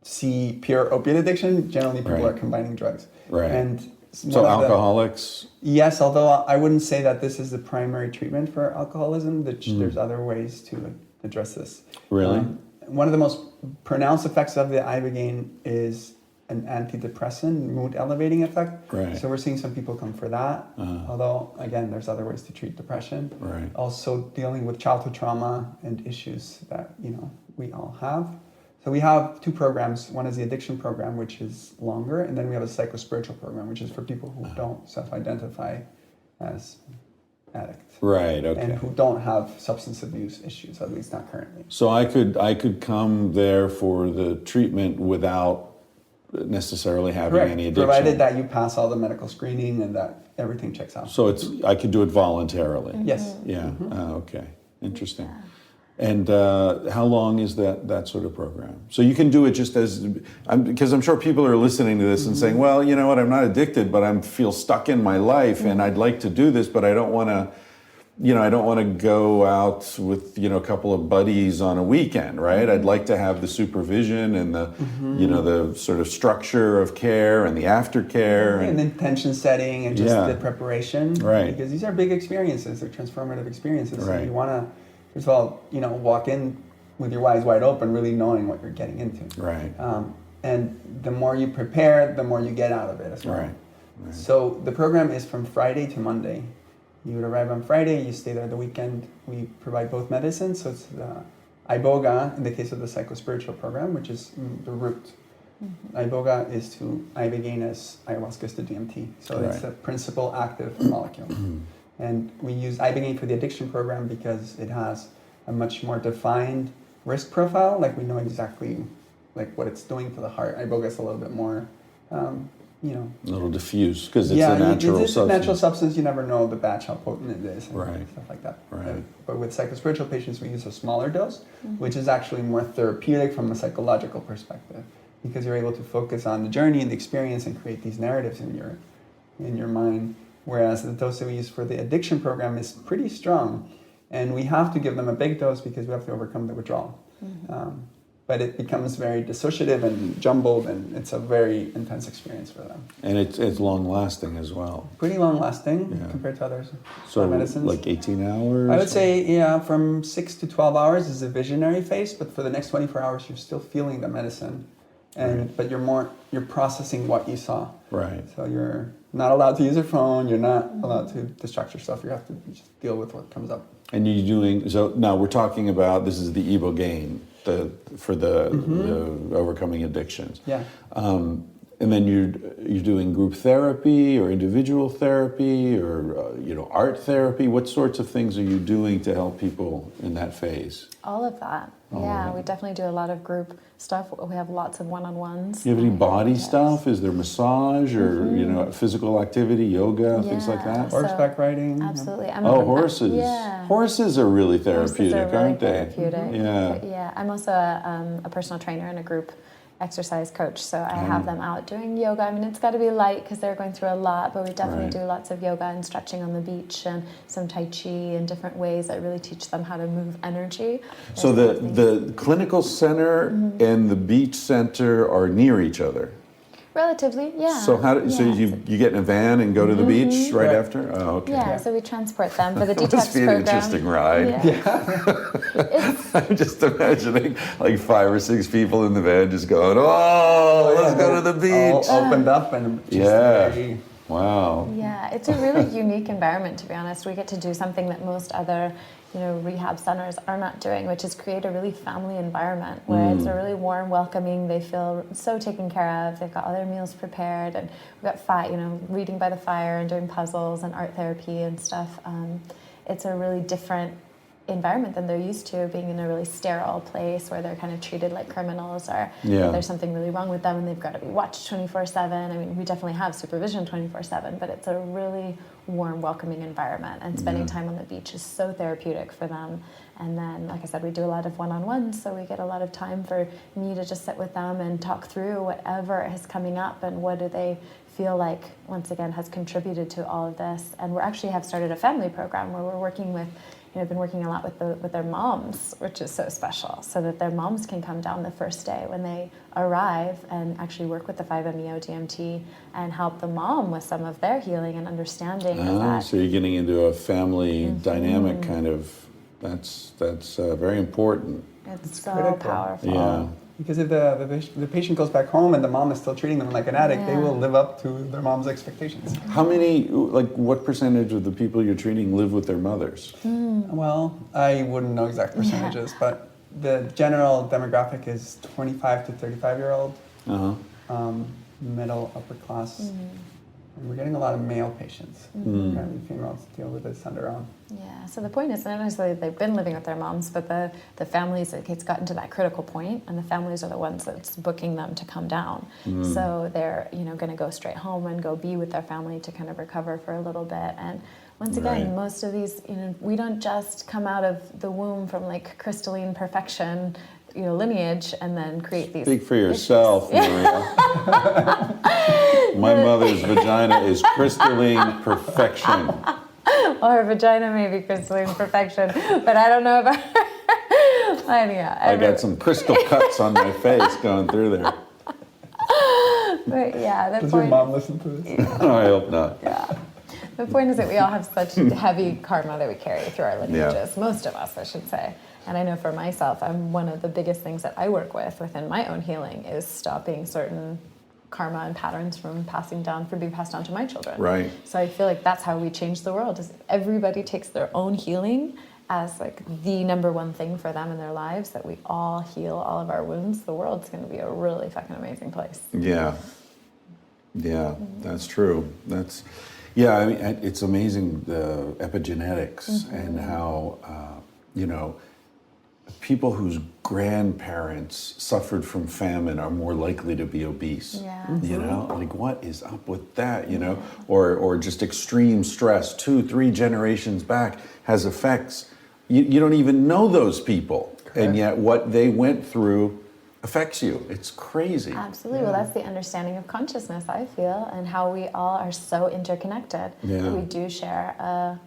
Speaker 2: see pure opiate addiction. Generally, people are combining drugs.
Speaker 1: Right.
Speaker 2: And
Speaker 1: so alcoholics?
Speaker 2: Yes, although I wouldn't say that this is the primary treatment for alcoholism. There's other ways to address this.
Speaker 1: Really?
Speaker 2: One of the most pronounced effects of the Ibogaine is an antidepressant, mood elevating effect.
Speaker 1: Right.
Speaker 2: So we're seeing some people come for that. Although, again, there's other ways to treat depression.
Speaker 1: Right.
Speaker 2: Also dealing with childhood trauma and issues that, you know, we all have. So we have two programs. One is the addiction program, which is longer, and then we have a psychospiritual program, which is for people who don't self-identify as addicts.
Speaker 1: Right, okay.
Speaker 2: And who don't have substance abuse issues, at least not currently.
Speaker 1: So I could come there for the treatment without necessarily having any addiction.
Speaker 2: Provided that you pass all the medical screening and that everything checks out.
Speaker 1: So I could do it voluntarily.
Speaker 2: Yes.
Speaker 1: Yeah. Okay. Interesting. And how long is that sort of program? So you can do it just as, because I'm sure people are listening to this and saying, well, you know what, I'm not addicted, but I feel stuck in my life and I'd like to do this, but I don't want to, I don't want to go out with, a couple of buddies on a weekend, right? I'd like to have the supervision and the, the sort of structure of care and the aftercare.
Speaker 2: And intention setting and just the preparation.
Speaker 1: Right.
Speaker 2: Because these are big experiences. They're transformative experiences. So
Speaker 1: Right.
Speaker 2: you want to, first of all, walk in with your eyes wide open, really knowing what you're getting into.
Speaker 1: Right.
Speaker 2: And the more you prepare, the more you get out of it as well.
Speaker 1: Right.
Speaker 2: So the program is from Friday to Monday. You would arrive on Friday, you stay there the weekend. We provide both medicines, so it's Iboga in the case of the Psychospiritual program, which is the root. Iboga is to Ibogaine as ayahuasca is to DMT. So it's a principal active molecule. And we use Ibogaine for the addiction program because it has a much more defined risk profile. Like we know exactly what it's doing to the heart. Iboga is a little bit more
Speaker 1: a little diffuse because it's a natural substance.
Speaker 2: It's a natural substance. You never know the batch, how potent it is, and stuff like that.
Speaker 1: Right.
Speaker 2: But with psychospiritual patients, we use a smaller dose, which is actually more therapeutic from a psychological perspective, because you're able to focus on the journey and the experience and create these narratives in your mind. Whereas the dose that we use for the addiction program is pretty strong, and we have to give them a big dose because we have to overcome the withdrawal. But it becomes very dissociative and jumbled, and it's a very intense experience for them.
Speaker 1: And it's long-lasting as well.
Speaker 2: Pretty long-lasting compared to others.
Speaker 1: So
Speaker 2: medicines.
Speaker 1: like 18 hours?
Speaker 2: I would say, from 6 to 12 hours is a visionary phase, but for the next 24 hours, you're still feeling the medicine. But you're processing what you saw.
Speaker 1: Right.
Speaker 2: So you're not allowed to use your phone, you're not allowed to distract yourself, you have to just deal with what comes up.
Speaker 1: And you're doing, so now we're talking about, this is the Ibogaine, for the overcoming addictions.
Speaker 2: Yeah.
Speaker 1: And then you're doing group therapy or individual therapy or art therapy. What sorts of things are you doing to help people in that phase?
Speaker 3: All of that. We definitely do a lot of group stuff. We have lots of one-on-ones.
Speaker 1: Do you have any body stuff? Is there massage or physical activity, yoga, things like that?
Speaker 2: Horseback riding.
Speaker 3: Absolutely.
Speaker 1: Horses. Horses are really therapeutic, aren't they?
Speaker 3: Therapeutic.
Speaker 1: Yeah.
Speaker 3: I'm also a personal trainer and a group exercise coach, so I have them out doing yoga. I mean, it's got to be light because they're going through a lot, but we definitely do lots of yoga and stretching on the beach and some Tai Chi and different ways that really teach them how to move energy.
Speaker 1: So the clinical center and the beach center are near each other?
Speaker 3: Relatively, yeah.
Speaker 1: So so you get in a van and go to the beach right after? Oh, okay.
Speaker 3: Yeah, so we transport them for the detox
Speaker 1: Must be an
Speaker 3: program.
Speaker 1: interesting ride.
Speaker 3: Yeah.
Speaker 1: I'm just imagining like 5 or 6 people in the van just going, let's go to the beach.
Speaker 2: All opened up and just
Speaker 1: wow.
Speaker 3: Yeah, it's a really unique environment, to be honest. We get to do something that most other rehab centers are not doing, which is create a really family environment where it's a really warm, welcoming. They feel so taken care of. They've got all their meals prepared, and we've got reading by the fire and doing puzzles and art therapy and stuff. It's a really different environment than they're used to, being in a really sterile place where they're kind of treated like criminals, or there's something really wrong with them and they've got to be watched 24/7. I mean, we definitely have supervision 24/7, but it's a really warm, welcoming environment, and spending time on the beach is so therapeutic for them. And then, like I said, we do a lot of one-on-ones, so we get a lot of time for me to just sit with them and talk through whatever is coming up and what do they feel like, once again, has contributed to all of this. And we actually have started a family program where we're working with I've been working a lot with their moms, which is so special, so that their moms can come down the first day when they arrive and actually work with the 5-MeO DMT and help the mom with some of their healing and understanding of that.
Speaker 1: So you're getting into a family dynamic kind of, that's very important.
Speaker 3: It's so
Speaker 2: critical.
Speaker 3: powerful.
Speaker 1: Yeah.
Speaker 2: Because if the patient goes back home and the mom is still treating them like an addict, they will live up to their mom's expectations.
Speaker 1: How many, what percentage of the people you're treating live with their mothers?
Speaker 2: Well, I wouldn't know exact percentages, but the general demographic is 25 to 35-year-old, middle, upper class. And we're getting a lot of male patients. Apparently females deal with this on their own.
Speaker 3: Yeah, so the point is not necessarily they've been living with their moms, but the families, it's gotten to that critical point, and the families are the ones that's booking them to come down. So they're going to go straight home and go be with their family to kind of recover for a little bit. And once again, most of these, we don't just come out of the womb from like crystalline perfection, lineage, and then create these.
Speaker 1: Speak for yourself, Maria. My mother's vagina is crystalline perfection.
Speaker 3: Well, her vagina may be crystalline perfection, but I don't know about anyhow.
Speaker 1: I got some crystal cuts on my face going through there.
Speaker 3: But yeah, the
Speaker 2: Does your
Speaker 3: point.
Speaker 2: mom listen to this?
Speaker 1: I hope not.
Speaker 3: Yeah. The point is that we all have such heavy karma that we carry through our lineages. Most of us, I should say. And I know for myself, one of the biggest things that I work with within my own healing is stopping certain karma and patterns from being passed down to my children.
Speaker 1: Right.
Speaker 3: So I feel like that's how we change the world. Is everybody takes their own healing as like the number one thing for them in their lives, that we all heal all of our wounds, the world's going to be a really fucking amazing place.
Speaker 1: Yeah. Yeah, that's true. I mean, it's amazing, the epigenetics and how, people whose grandparents suffered from famine are more likely to be obese.
Speaker 3: Yeah.
Speaker 1: Like what is up with that, or just extreme stress 2-3 generations back has effects. You don't even know those people. Correct. And yet what they went through affects you. It's crazy.
Speaker 3: Absolutely. Well, that's the understanding of consciousness, I feel, and how we all are so interconnected.
Speaker 1: Yeah.
Speaker 3: We do share a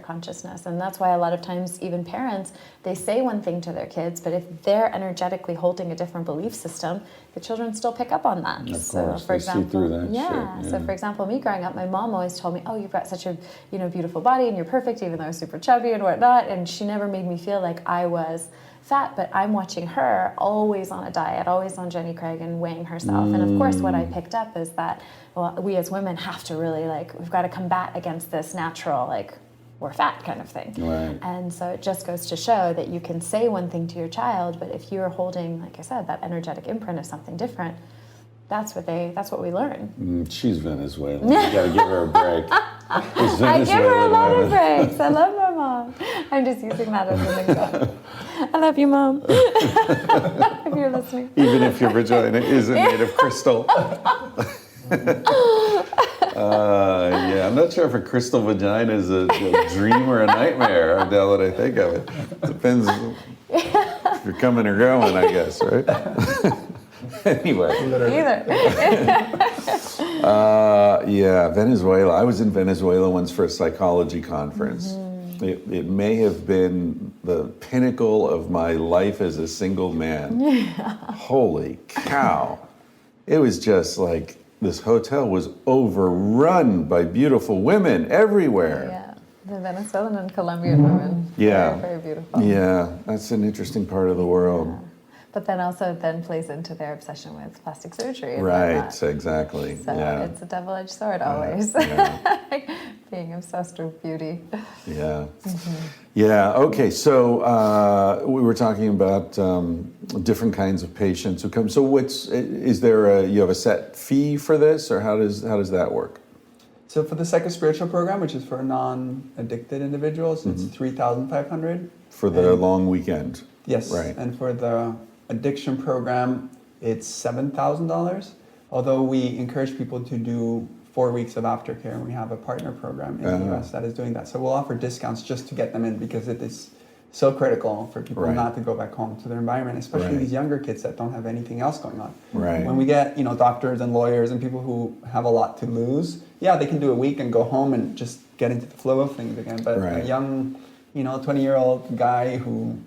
Speaker 3: consciousness, and that's why a lot of times even parents, they say one thing to their kids, but if they're energetically holding a different belief system, the children still pick up on that.
Speaker 1: Of
Speaker 3: so,
Speaker 1: course,
Speaker 3: for
Speaker 1: they
Speaker 3: example,
Speaker 1: see through that
Speaker 3: yeah.
Speaker 1: shit.
Speaker 3: So, for example, me growing up, my mom always told me, "Oh, you've got such a beautiful body, and you're perfect," even though I was super chubby and whatnot. And she never made me feel like I was fat, but I'm watching her always on a diet, always on Jenny Craig and weighing herself. And of course, what I picked up is that, well, we as women have to really we've got to combat against this natural, we're fat kind of thing.
Speaker 1: Right.
Speaker 3: And so it just goes to show that you can say one thing to your child, but if you're holding, like I said, that energetic imprint of something different, that's what we learn.
Speaker 1: She's Venezuelan. You gotta give her a break.
Speaker 3: I give her a lot of breaks. I love my mom. I'm just using that as an example. I love you, Mom. If you're listening.
Speaker 1: Even if your vagina isn't made of crystal. I'm not sure if a crystal vagina is a dream or a nightmare, now that I think of it. Depends if you're coming or going, I guess, right? Anyway.
Speaker 3: Either.
Speaker 1: Venezuela. I was in Venezuela once for a psychology conference. It may have been the pinnacle of my life as a single man. Yeah. Holy cow. It was just like this hotel was overrun by beautiful women everywhere.
Speaker 3: Yeah. The Venezuelan and Colombian women.
Speaker 1: Yeah.
Speaker 3: Very, very beautiful.
Speaker 1: Yeah, that's an interesting part of the world.
Speaker 3: Yeah. But then also plays into their obsession with plastic surgery. And
Speaker 1: right,
Speaker 3: whatnot.
Speaker 1: Exactly.
Speaker 3: So
Speaker 1: yeah.
Speaker 3: it's a double-edged sword always. Being obsessed with beauty.
Speaker 1: Yeah. Yeah, okay, so we were talking about different kinds of patients who come. So you have a set fee for this, or how does that work?
Speaker 2: So for the Psychospiritual program, which is for non-addicted individuals, it's $3,500.
Speaker 1: For the long weekend?
Speaker 2: Yes.
Speaker 1: Right.
Speaker 2: And for the addiction program, it's $7,000. Although we encourage people to do 4 weeks of aftercare, and we have a partner program in the US that is doing that. So we'll offer discounts just to get them in, because it is so critical for people not to go back home to their environment, especially these younger kids that don't have anything else going on.
Speaker 1: Right.
Speaker 2: When we get doctors and lawyers and people who have a lot to lose, they can do a week and go home and just get into the flow of things again. But a young, 20-year-old guy who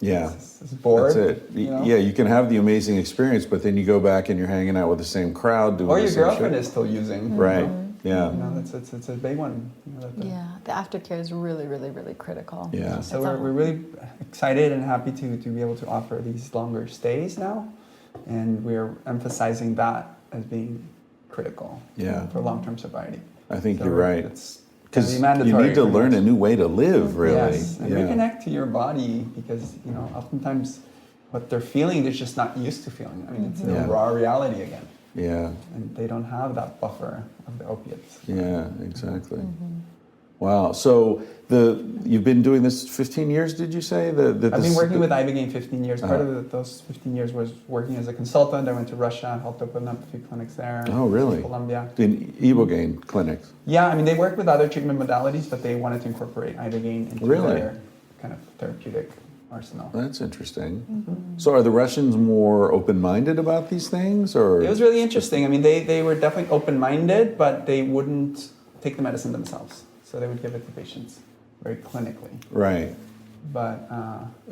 Speaker 2: is bored.
Speaker 1: That's it. Yeah, you can have the amazing experience, but then you go back and you're hanging out with the same crowd doing
Speaker 2: or
Speaker 1: the
Speaker 2: your
Speaker 1: same
Speaker 2: girlfriend
Speaker 1: shit.
Speaker 2: is still using.
Speaker 1: Right. Yeah.
Speaker 2: It's a big one.
Speaker 3: The aftercare is really, really, really critical.
Speaker 1: Yeah.
Speaker 2: So we're really excited and happy to be able to offer these longer stays now, and we're emphasizing that as being critical for long-term sobriety.
Speaker 1: I think you're right.
Speaker 2: It's
Speaker 1: because you
Speaker 2: mandatory
Speaker 1: need to learn a new way to live, really.
Speaker 2: Yes, and reconnect to your body, because oftentimes what they're feeling, they're just not used to feeling. I mean, it's a raw reality again.
Speaker 1: Yeah.
Speaker 2: And they don't have that buffer of the opiates.
Speaker 1: Yeah, exactly. Wow. So you've been doing this 15 years, did you say? I've
Speaker 2: been working with Ibogaine 15 years. Part of those 15 years was working as a consultant. I went to Russia, helped open up a few clinics there.
Speaker 1: Oh, really?
Speaker 2: In Colombia.
Speaker 1: In Ibogaine clinics?
Speaker 2: Yeah, I mean, they work with other treatment modalities, but they wanted to incorporate Ibogaine into their kind of therapeutic arsenal.
Speaker 1: That's interesting. So are the Russians more open-minded about these things, or?
Speaker 2: It was really interesting. I mean, they were definitely open-minded, but they wouldn't take the medicine themselves. So they would give it to patients very clinically.
Speaker 1: Right.
Speaker 2: But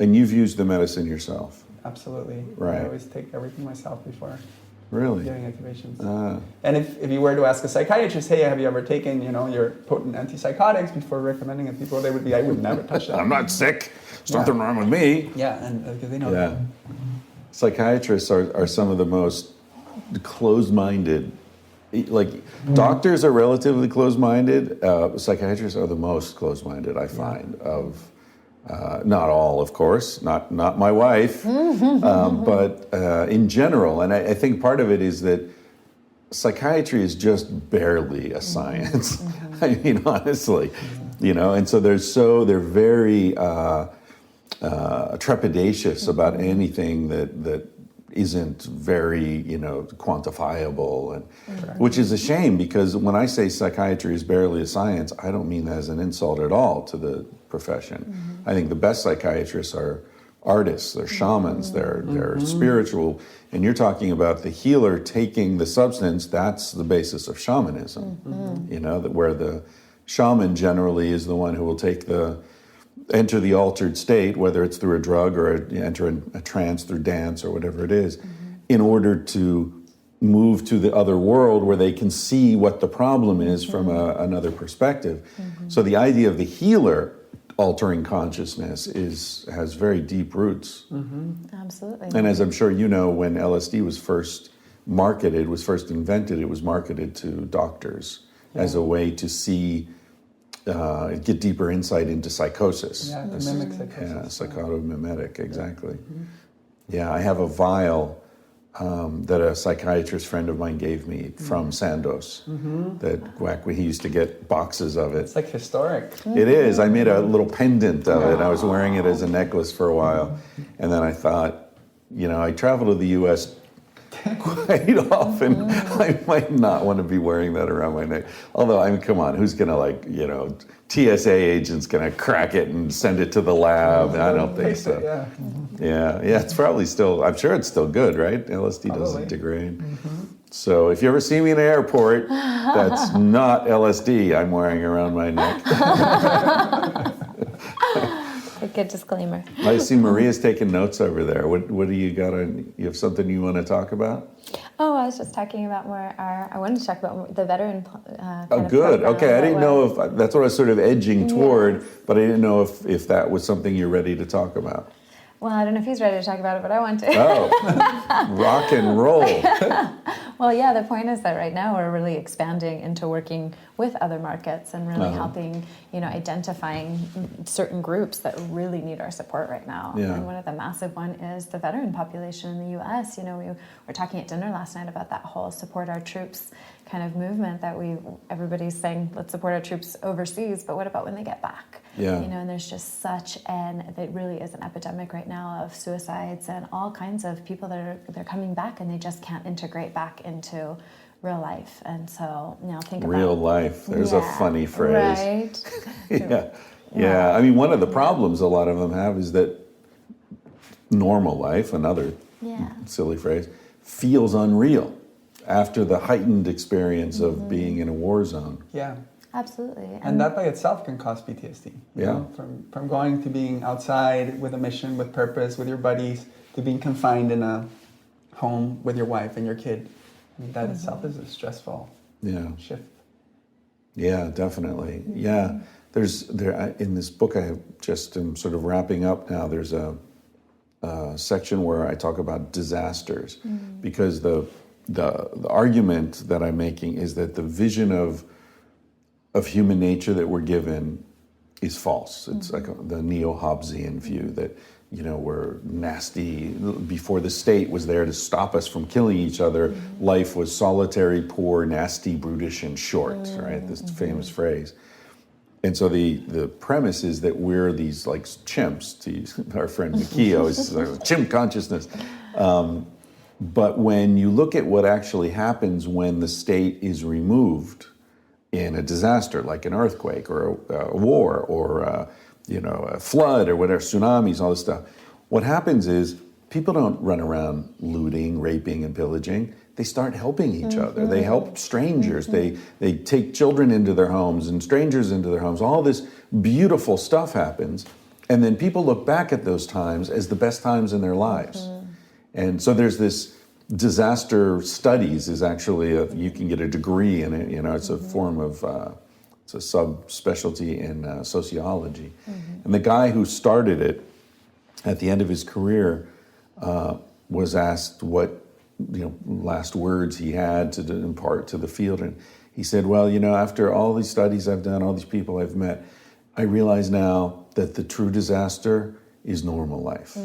Speaker 1: And you've used the medicine yourself.
Speaker 2: absolutely.
Speaker 1: Right.
Speaker 2: I always take everything myself before
Speaker 1: Really?
Speaker 2: giving it to patients.
Speaker 1: Ah.
Speaker 2: And if you were to ask a psychiatrist, hey, have you ever taken, your potent antipsychotics before recommending it to people, they would be, I would never touch that.
Speaker 1: I'm not sick. There's nothing wrong with me.
Speaker 2: Yeah, and because they know
Speaker 1: Yeah.
Speaker 2: that.
Speaker 1: Psychiatrists are some of the most closed-minded. Like, doctors are relatively closed-minded. Psychiatrists are the most closed-minded, I find, of... not all, of course, not my wife, but in general. And I think part of it is that psychiatry is just barely a science. I mean, honestly, and so they're very trepidatious about anything that isn't very, quantifiable, and which is a shame, because when I say psychiatry is barely a science, I don't mean that as an insult at all to the profession. I think the best psychiatrists are artists, they're shamans, they're spiritual, and you're talking about the healer taking the substance. That's the basis of shamanism. That where the shaman generally is the one who will enter the altered state, whether it's through a drug or enter a trance through dance or whatever it is, in order to move to the other world where they can see what the problem is from another perspective. So the idea of the healer altering consciousness has very deep roots.
Speaker 3: Absolutely.
Speaker 1: And as I'm sure you know, when LSD was first invented, it was marketed to doctors as a way to see, get deeper insight into psychosis.
Speaker 2: Yeah, to mimic psychosis.
Speaker 1: Yeah, psychotomimetic, exactly. Yeah, I have a vial that a psychiatrist friend of mine gave me from Sandoz. That he used to get boxes of it.
Speaker 2: It's like historic.
Speaker 1: It is. I made a little pendant of it. I was wearing it as a necklace for a while. And then I thought, I travel to the U.S. quite often. I might not want to be wearing that around my neck. Although, come on, who's going to, TSA agent's going to crack it and send it to the lab? I don't think so. Yeah, it's probably still, I'm sure it's still good, right? LSD doesn't degrade. So if you ever see me in an airport, that's not LSD I'm wearing around my neck.
Speaker 3: A good disclaimer.
Speaker 1: I see Maria's taking notes over there. What do you got on? You have something you want to talk about?
Speaker 3: Oh, I was just talking about I wanted to talk about the veteran kind
Speaker 1: Oh,
Speaker 3: of
Speaker 1: good.
Speaker 3: program
Speaker 1: Okay, I didn't
Speaker 3: that
Speaker 1: know if that's what I was sort of edging toward, but I didn't know if that was something you're ready to talk about.
Speaker 3: Well, I don't know if he's ready to talk about it, but I want to.
Speaker 1: Oh, rock and roll.
Speaker 3: Well, yeah, the point is that right now we're really expanding into working with other markets and really helping, identifying certain groups that really need our support right now.
Speaker 1: Yeah.
Speaker 3: And one of the massive one is the veteran population in the U.S. We were talking at dinner last night about that whole support our troops kind of movement that everybody's saying, let's support our troops overseas, but what about when they get back?
Speaker 1: Yeah.
Speaker 3: And there's just there really is an epidemic right now of suicides and all kinds of people they're coming back and they just can't integrate back into real life. And so, think about
Speaker 1: Real life. There's a funny phrase.
Speaker 3: Right.
Speaker 1: Yeah. I mean, one of the problems a lot of them have is that normal life, another silly phrase, feels unreal after the heightened experience of being in a war zone.
Speaker 2: Yeah.
Speaker 3: Absolutely.
Speaker 2: And that by itself can cause PTSD. From going to being outside with a mission, with purpose, with your buddies, to being confined in a home with your wife and your kid. That itself is a stressful shift.
Speaker 1: Yeah, definitely. Yeah. In this book I just am sort of wrapping up now, there's a section where I talk about disasters, because the argument that I'm making is that the vision of human nature that we're given is false. It's like the neo-Hobbesian view that, we're nasty. Before the state was there to stop us from killing each other, life was solitary, poor, nasty, brutish, and short, right? This famous phrase. And so the premise is that we're these like chimps, to use our friend Mikio, is chimp consciousness. But when you look at what actually happens when the state is removed in a disaster, like an earthquake or a war or a flood or whatever, tsunamis, all this stuff, what happens is people don't run around looting, raping, and pillaging. they start helping each other. They help strangers. They take children into their homes and strangers into their homes. All this beautiful stuff happens. And then people look back at those times as the best times in their lives. And so there's this disaster studies is actually, you can get a degree in it. It's a form of, it's a subspecialty in sociology. And the guy who started it at the end of his career was asked what last words he had to impart to the field. And he said, well, after all these studies I've done, all these people I've met, I realize now that the true disaster is normal life.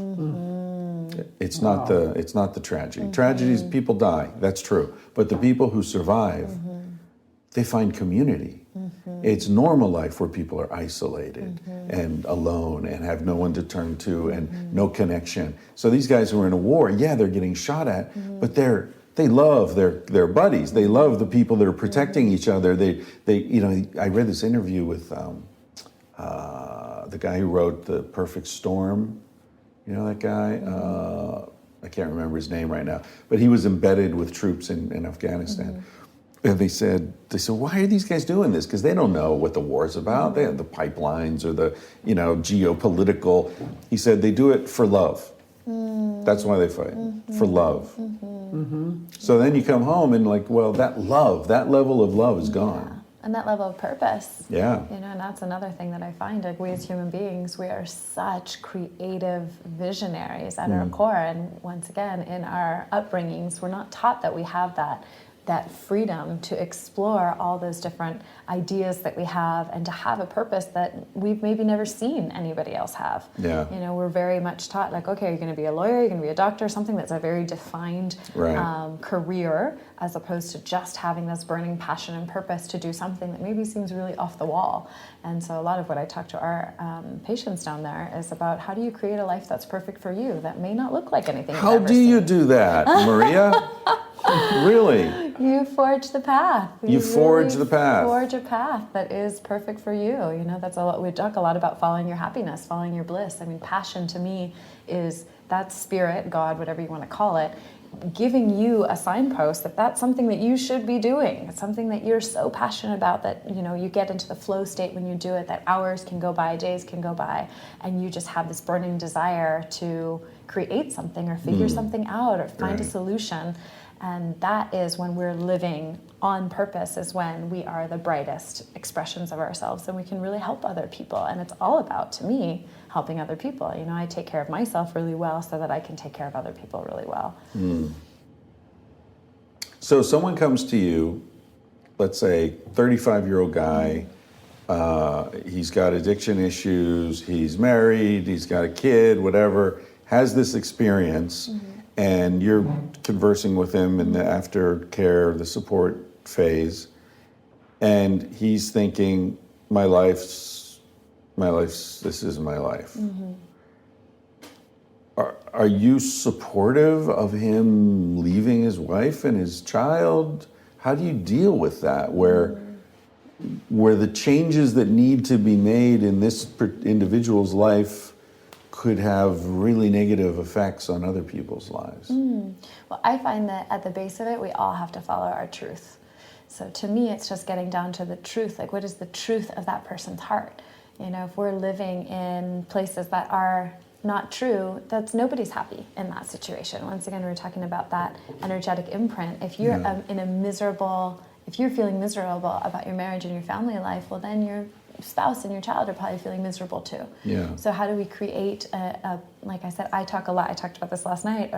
Speaker 1: It's not the tragedy. Tragedies, people die, that's true. But the people who survive, they find community. It's normal life where people are isolated and alone and have no one to turn to and no connection. So these guys who are in a war, they're getting shot at, but they love their buddies. They love the people that are protecting each other. I read this interview with the guy who wrote The Perfect Storm. You know that guy? I can't remember his name right now, but he was embedded with troops in Afghanistan. And they said, why are these guys doing this? Because they don't know what the war is about. They have the pipelines or the, geopolitical. He said they do it for love. That's why they fight, for love. So then you come home and that level of love is gone.
Speaker 3: And that level of purpose.
Speaker 1: Yeah.
Speaker 3: And that's another thing that I find, we as human beings, we are such creative visionaries at our core. And once again, in our upbringings, we're not taught that we have that freedom to explore all those different ideas that we have and to have a purpose that we've maybe never seen anybody else have.
Speaker 1: Yeah.
Speaker 3: We're very much taught okay, you're going to be a lawyer, you're going to be a doctor, something that's a very defined career, as opposed to just having this burning passion and purpose to do something that maybe seems really off the wall. And so a lot of what I talk to our patients down there is about how do you create a life that's perfect for you that may not look like anything you've ever seen.
Speaker 1: You do that, Maria? Really?
Speaker 3: You forge the path.
Speaker 1: You forge the path.
Speaker 3: Forge a path that is perfect for you. That's a lot. We talk a lot about following your happiness, following your bliss. Passion to me is that spirit, God, whatever you want to call it, giving you a signpost that that's something that you should be doing. It's something that you're so passionate about that, you get into the flow state when you do it, that hours can go by, days can go by, and you just have this burning desire to create something or figure something out or find a solution. And that is when we're living on purpose, is when we are the brightest expressions of ourselves and we can really help other people. And it's all about, to me, helping other people. I take care of myself really well so that I can take care of other people really well.
Speaker 1: So someone comes to you, let's say 35-year-old guy, he's got addiction issues, he's married, he's got a kid, whatever, has this experience, and you're conversing with him in the aftercare, the support phase, and he's thinking, this is my life. Are you supportive of him leaving his wife and his child? How do you deal with that, where the changes that need to be made in this individual's life could have really negative effects on other people's lives?
Speaker 3: Well, I find that at the base of it, we all have to follow our truth. So to me, it's just getting down to the truth. What is the truth of that person's heart? If we're living in places that are not true, that's nobody's happy in that situation. Once again, we're talking about that energetic imprint. If you're if you're feeling miserable about your marriage and your family life, well, then your spouse and your child are probably feeling miserable too.
Speaker 1: Yeah.
Speaker 3: So how do we create like I said, I talk a lot, I talked about this last night,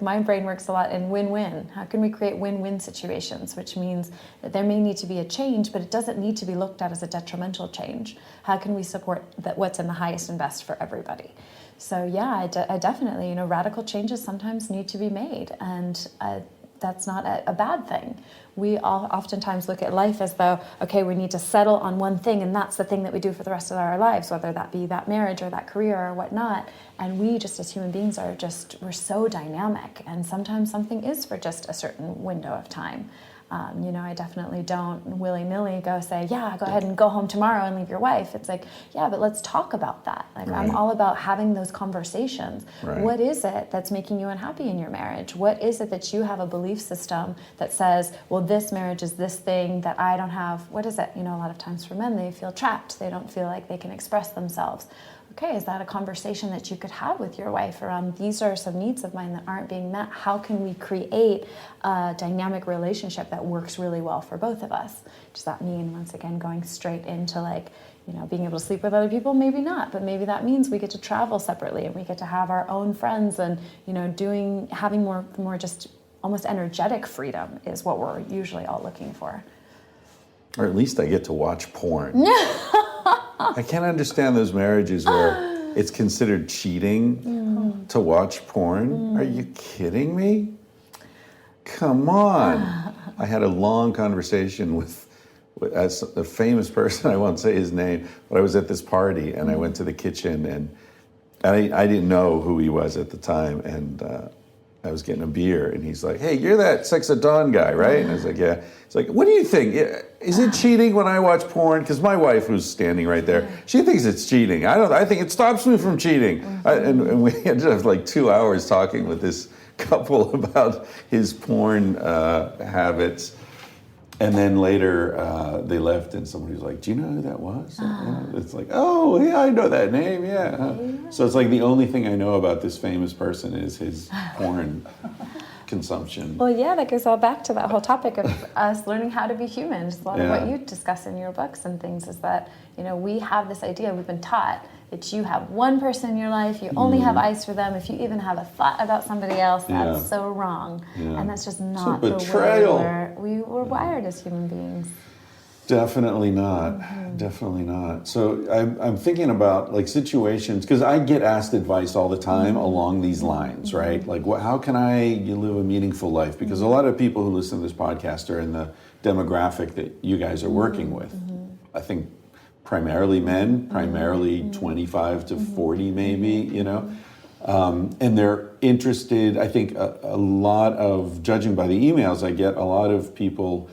Speaker 3: my brain works a lot in win-win. How can we create win-win situations, which means that there may need to be a change, but it doesn't need to be looked at as a detrimental change. How can we support what's in the highest and best for everybody? So yeah, I definitely, radical changes sometimes need to be made, and that's not a bad thing. We all oftentimes look at life as though, okay, we need to settle on one thing, and that's the thing that we do for the rest of our lives, whether that be that marriage or that career or whatnot. And we just as human beings we're so dynamic, and sometimes something is for just a certain window of time. I definitely don't willy-nilly go say, yeah, go ahead and go home tomorrow and leave your wife. It's like, yeah, but let's talk about that. Like, I'm all about having those conversations.
Speaker 1: Right.
Speaker 3: What is it that's making you unhappy in your marriage? What is it that you have a belief system that says, well, this marriage is this thing that I don't have? What is it? A lot of times for men, they feel trapped. They don't feel like they can express themselves. Okay, is that a conversation that you could have with your wife around, these are some needs of mine that aren't being met? How can we create a dynamic relationship that works really well for both of us? Does that mean, once again, going straight into being able to sleep with other people? Maybe not, but maybe that means we get to travel separately and we get to have our own friends and, having more just almost energetic freedom is what we're usually all looking for.
Speaker 1: Or at least I get to watch porn. I can't understand those marriages where it's considered cheating to watch porn. Are you kidding me? Come on. I had a long conversation with as a famous person, I won't say his name, but I was at this party and I went to the kitchen and I didn't know who he was at the time, and I was getting a beer, and he's like, hey, you're that Sex at Dawn guy, right? And I was like, yeah. He's like, what do you think? Is it cheating when I watch porn? Because my wife, who's standing right there, she thinks it's cheating. I think it stops me from cheating. And we ended up like 2 hours talking with this couple about his porn habits. And then later they left, and somebody was like, do you know who that was? It's like, oh, yeah, I know that name, yeah. So it's like the only thing I know about this famous person is his porn consumption.
Speaker 3: Well, yeah, that goes all back to that whole topic of us learning how to be human. Just a lot of what you discuss in your books and things is that, we have this idea, we've been taught that you have one person in your life, you only have eyes for them. If you even have a thought about somebody else, that's so wrong. And that's just not the way we were wired as human beings.
Speaker 1: Definitely not. Definitely not. So I'm thinking about like situations, because I get asked advice all the time along these lines, right? Like, how can I live a meaningful life? Because a lot of people who listen to this podcast are in the demographic that you guys are working with. I think primarily men, primarily 25 to 40 maybe, and they're interested. I think a lot of, judging by the emails I get, a lot of people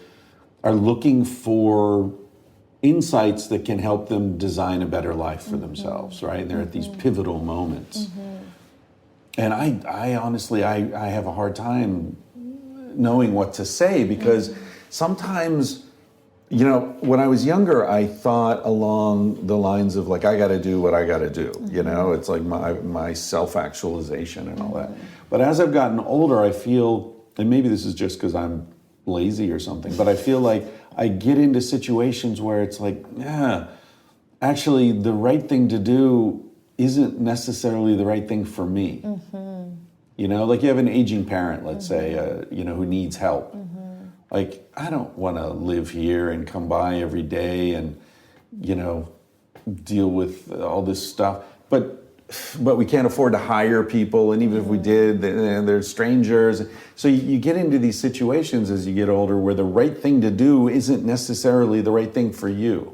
Speaker 1: are looking for insights that can help them design a better life for themselves, right? They're at these pivotal moments. And I honestly, I have a hard time knowing what to say, because sometimes, when I was younger, I thought along the lines of like, I got to do what I got to do. It's like my self-actualization and all that. But as I've gotten older, I feel, and maybe this is just because I'm lazy or something, but I feel like I get into situations where it's like, actually the right thing to do isn't necessarily the right thing for me. Like you have an aging parent, let's say, who needs help. Like, I don't want to live here and come by every day and, deal with all this stuff. But we can't afford to hire people, and even if we did, they're strangers. So you get into these situations as you get older where the right thing to do isn't necessarily the right thing for you.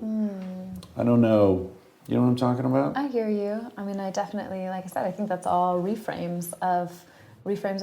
Speaker 1: I don't know. You know what I'm talking about?
Speaker 3: I hear you. I mean, I definitely, like I said, I think that's all reframes of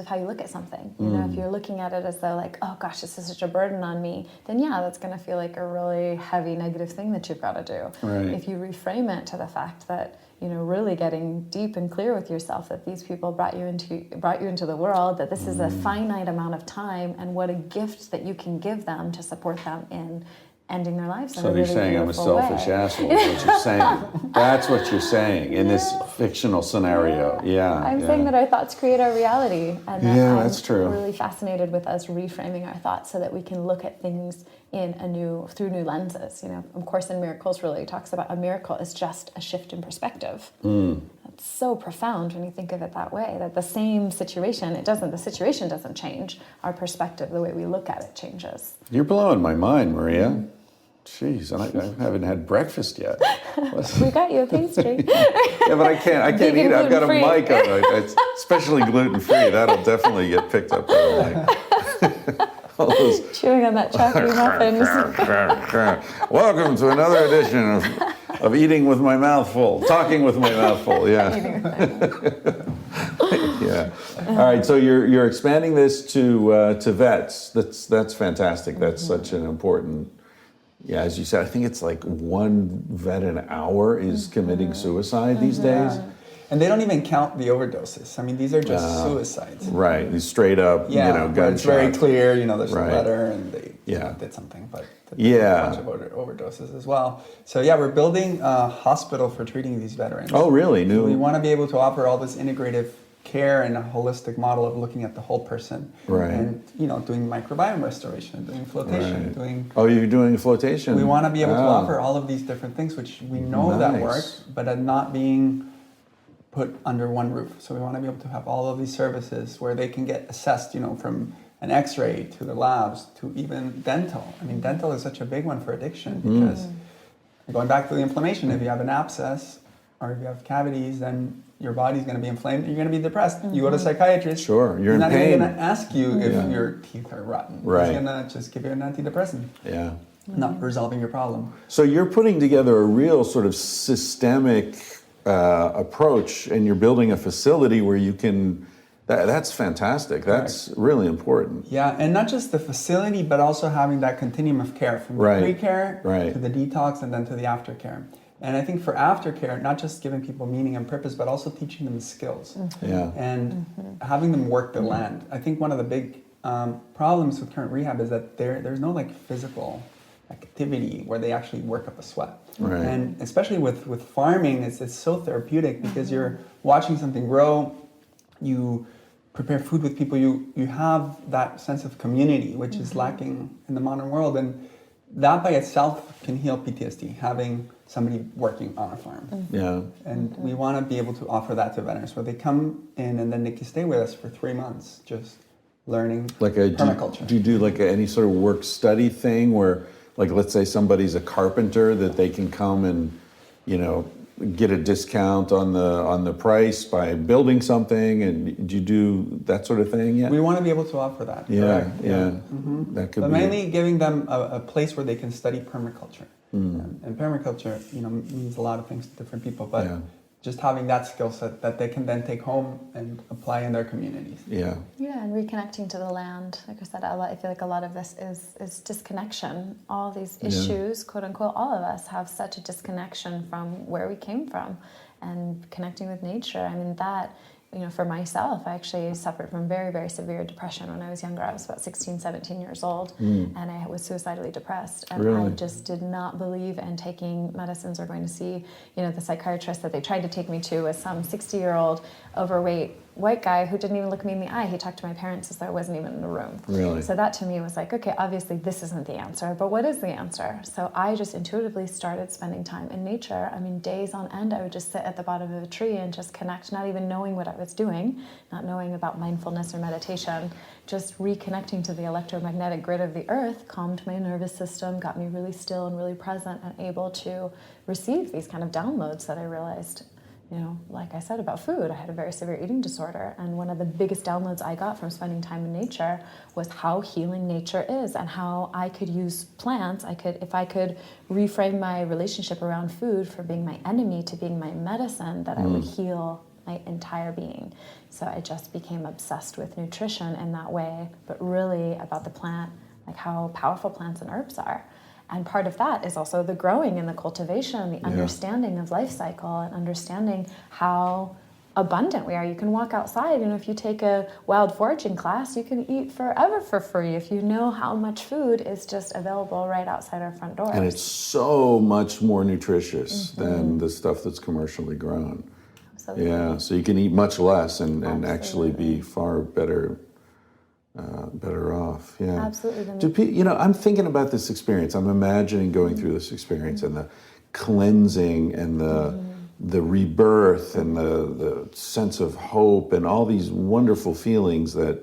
Speaker 3: how you look at something. If you're looking at it as though like, oh gosh, this is such a burden on me, then that's going to feel like a really heavy negative thing that you've got to do.
Speaker 1: Right.
Speaker 3: If you reframe it to the fact that, really getting deep and clear with yourself that these people brought you into the world, that this is a finite amount of time, and what a gift that you can give them to support them in ending their lives in a really
Speaker 1: So you're saying I'm a selfish
Speaker 3: way.
Speaker 1: asshole, is what you're saying. That's what you're saying in this fictional scenario.
Speaker 3: I'm saying that our thoughts create our reality, and that
Speaker 1: that's true.
Speaker 3: I'm really fascinated with us reframing our thoughts so that we can look at things through new lenses. Of course, in Miracles really talks about a miracle is just a shift in perspective. That's so profound when you think of it that way, that the same situation, the situation doesn't change. Our perspective, the way we look at it, changes.
Speaker 1: You're blowing my mind, Maria. Jeez, and I haven't had breakfast yet.
Speaker 3: We got you a pastry.
Speaker 1: Yeah, but I can't eat it. I've got a mic on it. It's especially gluten-free. That'll definitely get picked up by the mic.
Speaker 3: Chewing on that chocolate muffin.
Speaker 1: Welcome to another edition of Eating with My Mouth Full. Talking with My Mouth Full, yeah. Yeah. All right. So you're expanding this to vets. That's fantastic. That's such an important. Yeah, as you said, I think it's like one vet an hour is committing suicide these days.
Speaker 2: Yeah. And they don't even count the overdoses. I mean, these are just suicides.
Speaker 1: Right. These straight up,
Speaker 2: where
Speaker 1: gunshots.
Speaker 2: it's very clear, there's
Speaker 1: Right.
Speaker 2: a letter and they
Speaker 1: Yeah.
Speaker 2: did something, but
Speaker 1: Yeah.
Speaker 2: a bunch of overdoses as well. So yeah, we're building a hospital for treating these veterans.
Speaker 1: Oh, really?
Speaker 2: So we want to be able to offer all this integrative care and a holistic model of looking at the whole person.
Speaker 1: Right.
Speaker 2: And, doing microbiome restoration, doing flotation,
Speaker 1: Right.
Speaker 2: doing...
Speaker 1: Oh, you're doing flotation.
Speaker 2: We want to be able to
Speaker 1: Oh.
Speaker 2: offer all of these different things, which we know that
Speaker 1: Nice.
Speaker 2: work, but at not being put under one roof. So we want to be able to have all of these services where they can get assessed, from an x-ray to the labs to even dental. I mean, dental is such a big one for addiction because going back to the inflammation, if you have an abscess or if you have cavities, then your body's going to be inflamed and you're going to be depressed. You go to a psychiatrist.
Speaker 1: Sure, you're
Speaker 2: he's
Speaker 1: in
Speaker 2: not
Speaker 1: pain.
Speaker 2: even going to ask you if your teeth are rotten.
Speaker 1: Right.
Speaker 2: He's going to just give you an antidepressant.
Speaker 1: Yeah.
Speaker 2: Not resolving your problem.
Speaker 1: So you're putting together a real sort of systemic approach, and you're building a facility where you can. That's fantastic. That's really important.
Speaker 2: Yeah, and not just the facility, but also having that continuum of care from the pre-care to the detox and then to the aftercare. And I think for aftercare, not just giving people meaning and purpose, but also teaching them skills.
Speaker 1: Yeah.
Speaker 2: And having them work the land. I think one of the big problems with current rehab is that there's no physical activity where they actually work up a sweat.
Speaker 1: Right.
Speaker 2: And especially with farming, it's so therapeutic because you're watching something grow, you prepare food with people, you have that sense of community, which is lacking in the modern world. And that by itself can heal PTSD, having somebody working on a farm.
Speaker 1: Yeah.
Speaker 2: And we want to be able to offer that to veterans where they come in and then they can stay with us for 3 months, just learning permaculture.
Speaker 1: Do you do any sort of work study thing where, let's say somebody's a carpenter, that they can come and, get a discount on the price by building something, and do you do that sort of thing yet?
Speaker 2: We want to be able to offer that.
Speaker 1: Yeah,
Speaker 2: correct.
Speaker 1: yeah. That could
Speaker 2: but
Speaker 1: be
Speaker 2: mainly giving them a place where they can study permaculture. And permaculture, means a lot of things to different people, but just having that skill set that they can then take home and apply in their communities.
Speaker 1: Yeah.
Speaker 3: Yeah, and reconnecting to the land. Like I said, I feel like a lot of this is disconnection. All these issues, quote unquote, all of us have such a disconnection from where we came from and connecting with nature. I mean, that, for myself, I actually suffered from very, very severe depression when I was younger. I was about 16, 17 years old, and I was suicidally depressed. And
Speaker 1: Really?
Speaker 3: I just did not believe in taking medicines or going to see, the psychiatrist that they tried to take me to was some 60-year-old overweight white guy who didn't even look me in the eye. He talked to my parents as though I wasn't even in the room.
Speaker 1: Really?
Speaker 3: So that to me was like, okay, obviously this isn't the answer, but what is the answer? So I just intuitively started spending time in nature. I mean, days on end, I would just sit at the bottom of a tree and just connect, not even knowing what I was doing, not knowing about mindfulness or meditation, just reconnecting to the electromagnetic grid of the earth, calmed my nervous system, got me really still and really present and able to receive these kind of downloads that I realized, like I said about food, I had a very severe eating disorder, and one of the biggest downloads I got from spending time in nature was how healing nature is and how I could use plants. If I could reframe my relationship around food from being my enemy to being my medicine, that I would heal my entire being. So I just became obsessed with nutrition in that way, but really about the plant, like how powerful plants and herbs are. And part of that is also the growing and the cultivation, the understanding of life cycle and understanding how abundant we are. You can walk outside, if you take a wild foraging class, you can eat forever for free if you know how much food is just available right outside our front door.
Speaker 1: And it's so much more nutritious than the stuff that's commercially grown.
Speaker 3: Absolutely.
Speaker 1: Yeah, so you can eat much less and actually be far better off. Yeah,
Speaker 3: absolutely.
Speaker 1: I'm thinking about this experience. I'm imagining going through this experience and the cleansing and the rebirth and the sense of hope and all these wonderful feelings that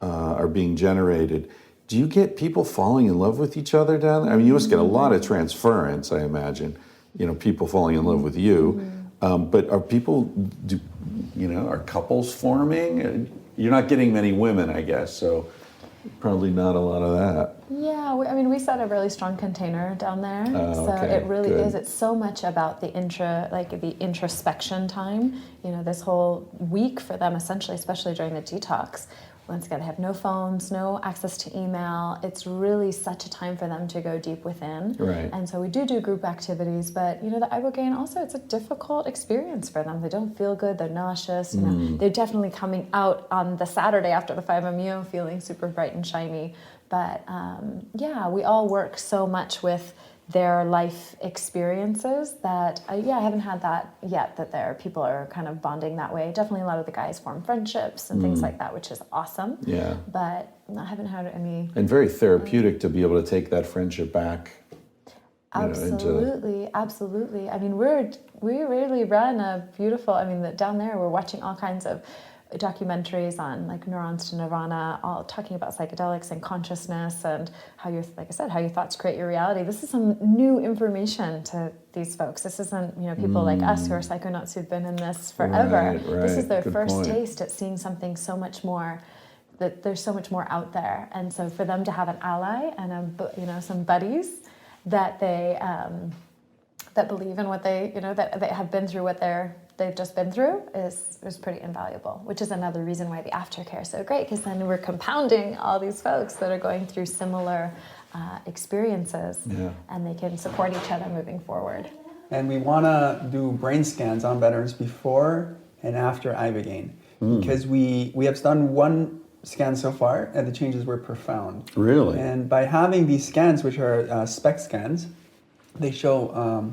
Speaker 1: are being generated. Do you get people falling in love with each other down there? I mean, you must get a lot of transference, I imagine. People falling in love with you. But are people, are couples forming? You're not getting many women, I guess. So, Probably not a lot of that.
Speaker 3: Yeah, we set a really strong container down there.
Speaker 1: Oh,
Speaker 3: so
Speaker 1: okay,
Speaker 3: it really
Speaker 1: good.
Speaker 3: is. It's so much about the introspection time. This whole week for them, essentially, especially during the detox. Once again, they have no phones, no access to email. It's really such a time for them to go deep within.
Speaker 1: Right.
Speaker 3: And so we do group activities, but the Ibogaine also, it's a difficult experience for them. They don't feel good, they're nauseous. They're definitely coming out on the Saturday after the 5-MeO feeling super bright and shiny. But we all work so much with their life experiences that I haven't had that yet, that people are kind of bonding that way. Definitely a lot of the guys form friendships and things like that, which is awesome.
Speaker 1: Yeah.
Speaker 3: But I haven't had any...
Speaker 1: And very therapeutic to be able to take that friendship back.
Speaker 3: Absolutely. We really run a beautiful, down there we're watching all kinds of documentaries on like Neurons to Nirvana, all talking about psychedelics and consciousness and how your thoughts create your reality. This is some new information to these folks. This isn't, people like us who are psychonauts who've been in this forever.
Speaker 1: Right,
Speaker 3: this is their
Speaker 1: good
Speaker 3: first
Speaker 1: point.
Speaker 3: taste at seeing something so much more, that there's so much more out there. And so for them to have an ally and some buddies that they that believe in what they that they have been through what they've just been through is pretty invaluable, which is another reason why the aftercare is so great, because then we're compounding all these folks that are going through similar experiences, and they can support each other moving forward.
Speaker 2: And we want to do brain scans on veterans before and after Ibogaine, because we have done one scan so far, and the changes were profound.
Speaker 1: Really?
Speaker 2: And by having these scans, which are SPECT scans, they show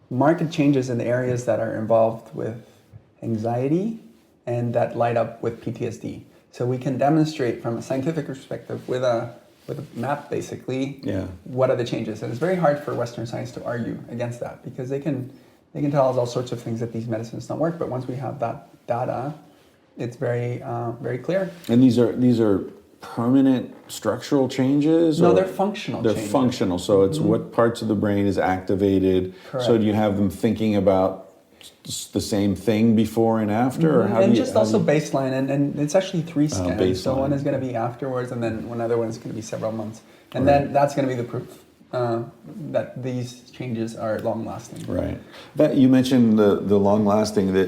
Speaker 2: marked changes in the areas that are involved with anxiety and that light up with PTSD. So we can demonstrate from a scientific perspective with a map, basically, what are the changes. And it's very hard for Western science to argue against that, because they can tell us all sorts of things that these medicines don't work. But once we have that data, it's very very clear.
Speaker 1: And these are permanent structural changes?
Speaker 2: No,
Speaker 1: or
Speaker 2: they're functional
Speaker 1: They're
Speaker 2: changes.
Speaker 1: functional, so it's what parts of the brain is activated.
Speaker 2: Correct.
Speaker 1: So do you have them thinking about the same thing before and after? Or how
Speaker 2: and
Speaker 1: do you,
Speaker 2: just
Speaker 1: how
Speaker 2: also
Speaker 1: do you-
Speaker 2: baseline, and it's actually 3 scans. So
Speaker 1: baseline.
Speaker 2: one is going to be afterwards, and then one other one is going to be several months. And then that's going to be the proof that these changes are long-lasting.
Speaker 1: Right. That you mentioned the long-lasting. The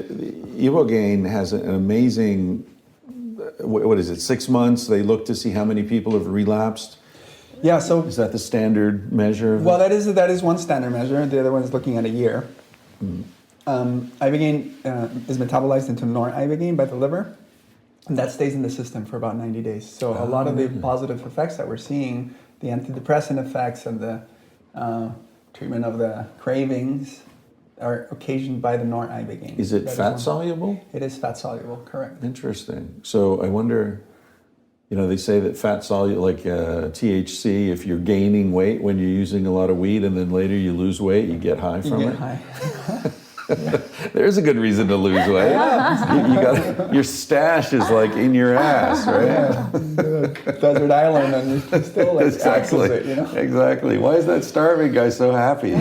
Speaker 1: Ibogaine has an amazing. What is it? 6 months. They look to see how many people have relapsed.
Speaker 2: Yeah. So
Speaker 1: Is that the standard measure?
Speaker 2: well, that is one standard measure. The other one is looking at a year. Ibogaine is metabolized into noribogaine by the liver, and that stays in the system for about 90 days. So a lot of the positive effects that we're seeing, the antidepressant effects and the treatment of the cravings, are occasioned by the noribogaine.
Speaker 1: Is it
Speaker 2: That
Speaker 1: fat
Speaker 2: one.
Speaker 1: soluble?
Speaker 2: It is fat soluble, correct.
Speaker 1: Interesting. So I wonder, they say that fat soluble, like THC, if you're gaining weight when you're using a lot of weed and then later you lose weight, you get high from
Speaker 2: You
Speaker 1: it.
Speaker 2: get high.
Speaker 1: There's a good reason to lose weight. You got your stash is like in your ass, right?
Speaker 2: Desert island, and you still like
Speaker 1: Exactly.
Speaker 2: access it,
Speaker 1: Exactly. Why is that starving guy so happy?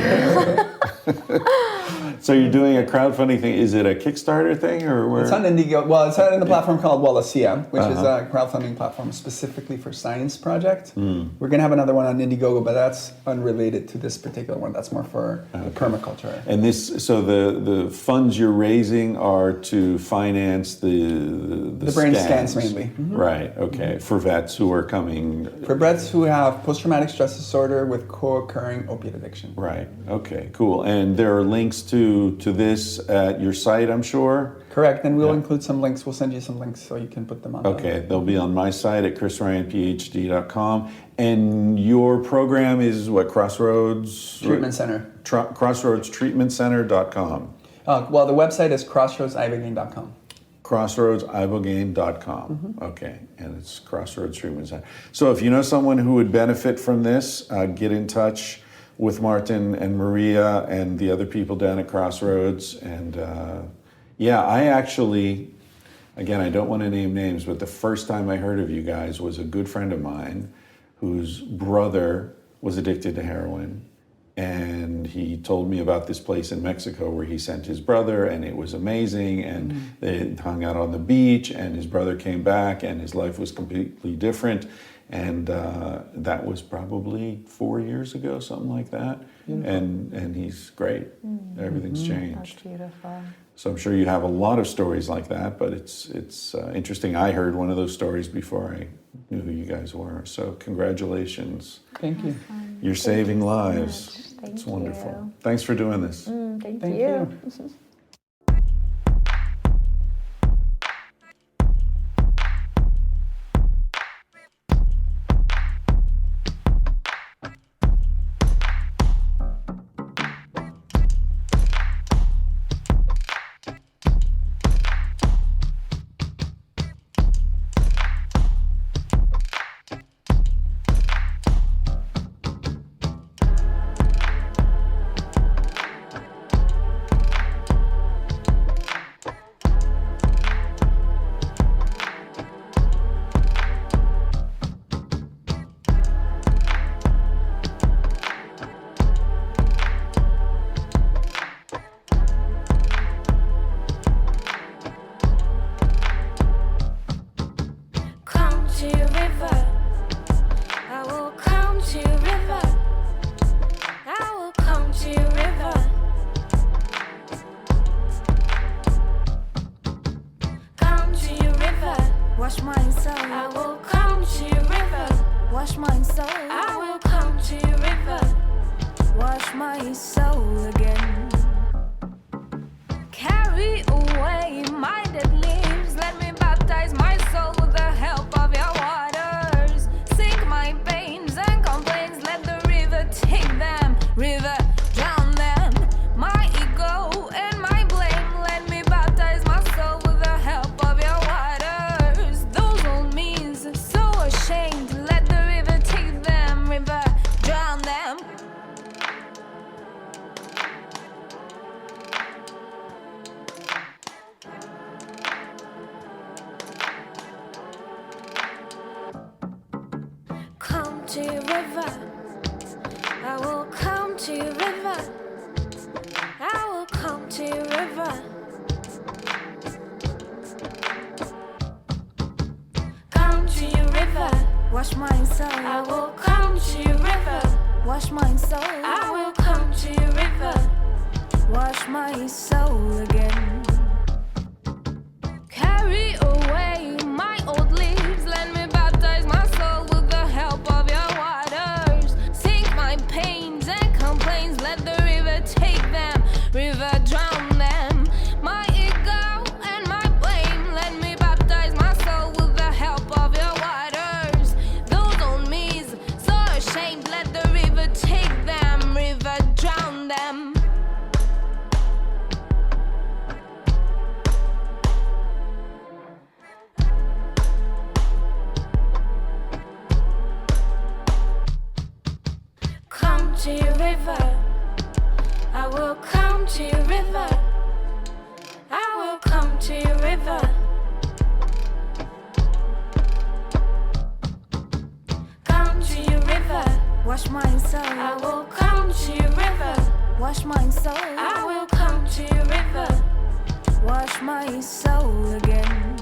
Speaker 1: So you're doing a crowdfunding thing. Is it a Kickstarter thing or where?
Speaker 2: It's on Indigo. Well, it's on the platform called Wallacea, which is a crowdfunding platform specifically for science project. We're going to have another one on Indiegogo, but that's unrelated to this particular one. That's more for permaculture.
Speaker 1: And so the funds you're raising are to finance the
Speaker 2: brain scans mainly.
Speaker 1: Right. Okay. For vets who are coming.
Speaker 2: For vets who have post-traumatic stress disorder with co-occurring opiate addiction.
Speaker 1: Right. Okay. Cool. And there are links to this at your site, I'm sure.
Speaker 2: Correct. And we'll include some links. We'll send you some links so you can put them on.
Speaker 1: Okay, they'll be on my site at chrisryanphd.com. And your program is what, Crossroads?
Speaker 2: Treatment Center.
Speaker 1: CrossroadsTreatmentCenter.com.
Speaker 2: Well, the website is crossroadsibogaine.com.
Speaker 1: CrossroadsIbogaine.com. Okay, and it's Crossroads Treatment Center. So if you know someone who would benefit from this, get in touch with Martin and Maria and the other people down at Crossroads. And I actually, again, I don't want to name names, but the first time I heard of you guys was a good friend of mine whose brother was addicted to heroin. And he told me about this place in Mexico where he sent his brother, and it was amazing. And they hung out on the beach, and his brother came back, and his life was completely different. And that was probably 4 years ago, something like that. And he's great. Everything's changed.
Speaker 3: That's beautiful.
Speaker 1: So I'm sure you have a lot of stories like that, but it's interesting. I heard one of those stories before I knew who you guys were. So congratulations.
Speaker 2: Thank you.
Speaker 1: You're saving lives.
Speaker 3: Thank
Speaker 1: It's wonderful.
Speaker 3: you.
Speaker 1: Thanks for doing this.
Speaker 3: Thank
Speaker 2: Thank
Speaker 3: you.
Speaker 2: you.
Speaker 4: Wash my soul. I will come to your river. Wash my soul. I will come to your river. Wash my soul again. Carry away my dead leaves. Let me baptize my soul with the help of your waters. Sink my pains and complaints. Let the river take them. River, drown them. My ego and my blame. Let me baptize my soul with the help of your waters. Those old means so ashamed. Let the river take them. River, drown them. Come to your river. I will come to your river. I will come to your river. Come to your river. Wash my soul. I will come to your river. Wash my soul. I will come to your river. Wash my soul again. Carry away my old leaves. Let me baptize my soul with the help of your waters. Sink my pains and complaints. Let the river take them. River, drown them. My ego and my blame. Let me baptize my soul with the help of your waters. Those old me's so ashamed. Let the river take them. River, drown them. Come to your river. I will come to your river. I will come to your river. Come to your river. Wash my soul. I will come to your river. Wash my soul. I will come to your river. Wash my soul again.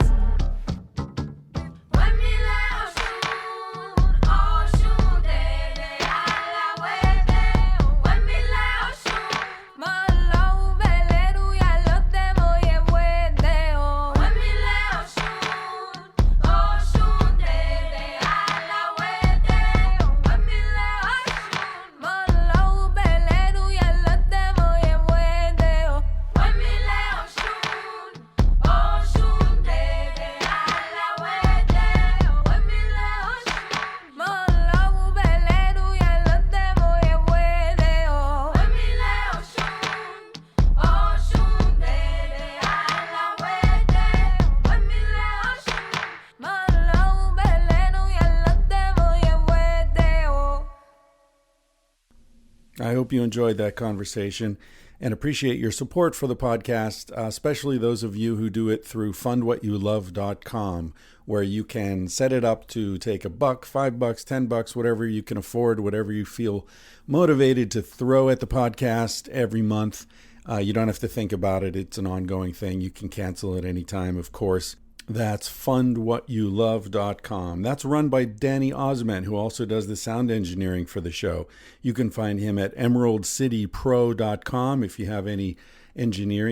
Speaker 1: I hope you enjoyed that conversation and appreciate your support for the podcast, especially those of you who do it through fundwhatyoulove.com, where you can set it up to take $1, $5, $10, whatever you can afford, whatever you feel motivated to throw at the podcast every month. You don't have to think about it. It's an ongoing thing. You can cancel at any time, of course. That's fundwhatyouLove.com. That's run by Danny Osman, who also does the sound engineering for the show. You can find him at emeraldcitypro.com if you have any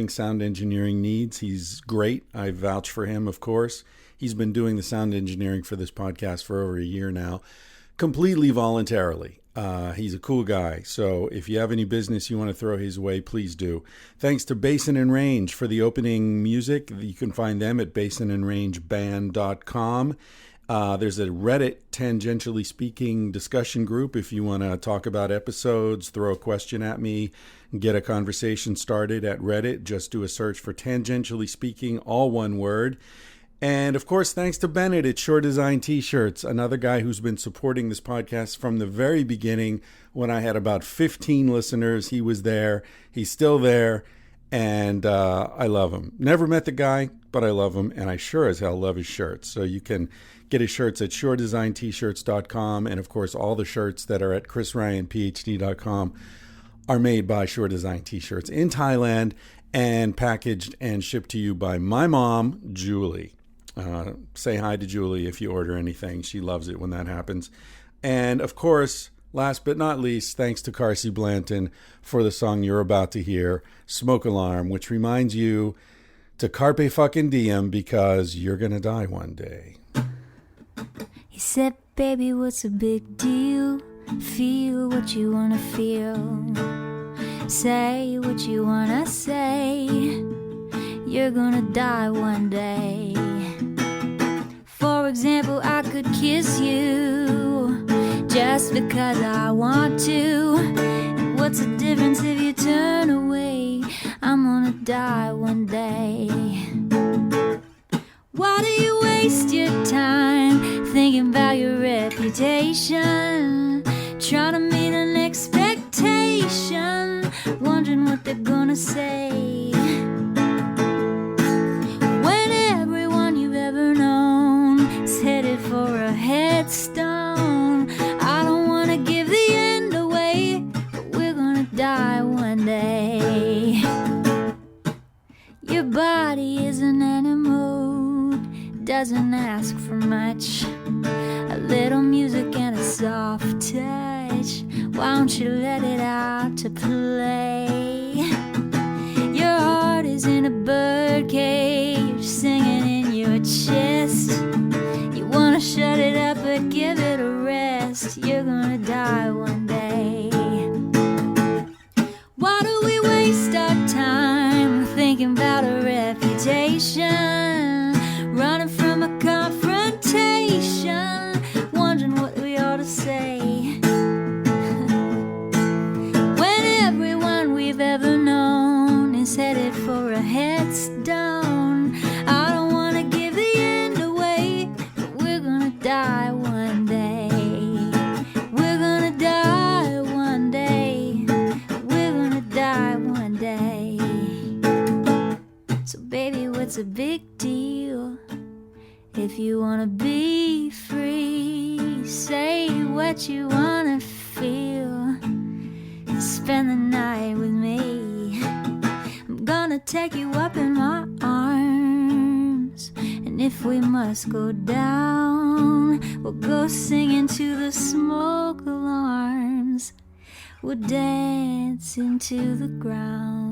Speaker 1: sound engineering needs. He's great. I vouch for him, of course. He's been doing the sound engineering for this podcast for over a year now, completely voluntarily. He's a cool guy. So if you have any business you want to throw his way, please do. Thanks to Basin and Range for the opening music. You can find them at basinandrangeband.com. There's a Reddit Tangentially Speaking discussion group if you want to talk about episodes, throw a question at me, get a conversation started at Reddit. Just do a search for Tangentially Speaking, all one word. And of course, thanks to Bennett at Shore Design T-Shirts, another guy who's been supporting this podcast from the very beginning. When I had about 15 listeners, he was there. He's still there. And I love him. Never met the guy, but I love him. And I sure as hell love his shirts. So you can get his shirts at shoredesigntshirts.com. And of course, all the shirts that are at chrisryanphd.com are made by Shore Design T-Shirts in Thailand and packaged and shipped to you by my mom, Julie. Say hi to Julie if you order anything. She loves it when that happens. And of course, last but not least, thanks to Carsey Blanton for the song you're about to hear, Smoke Alarm, which reminds you to carpe fucking diem because you're going to die one day.
Speaker 5: He said, baby, what's a big deal? Feel what you want to feel. Say what you want to say. You're gonna die one day. For example, I could kiss you just because I want to. What's the difference if you turn away? I'm gonna die one day. Why do you waste your time thinking about your reputation? Trying to meet an expectation, wondering what they're gonna say. When everyone you've ever known is headed for a headstone, I don't wanna give the end away, but we're gonna die one day. Your body is an animal, doesn't ask for much. A little music and a soft touch. Why don't you let it out to play? Your heart is in a birdcage, singing in your chest. You wanna shut it up but give it a rest. You're gonna die one day. Why do we waste our time thinking about a reputation? Running from a confrontation, wondering what we ought to say. When everyone we've ever known is headed for a headstone, I don't want to give the end away, but we're gonna die one day. We're gonna die one day. We're gonna die one day. So baby, what's a big deal? If you wanna be free, say what you wanna feel. Spend the night with me. I'm gonna take you up in my arms. And if we must go down, we'll go singing to the smoke alarms. We'll dance into the ground.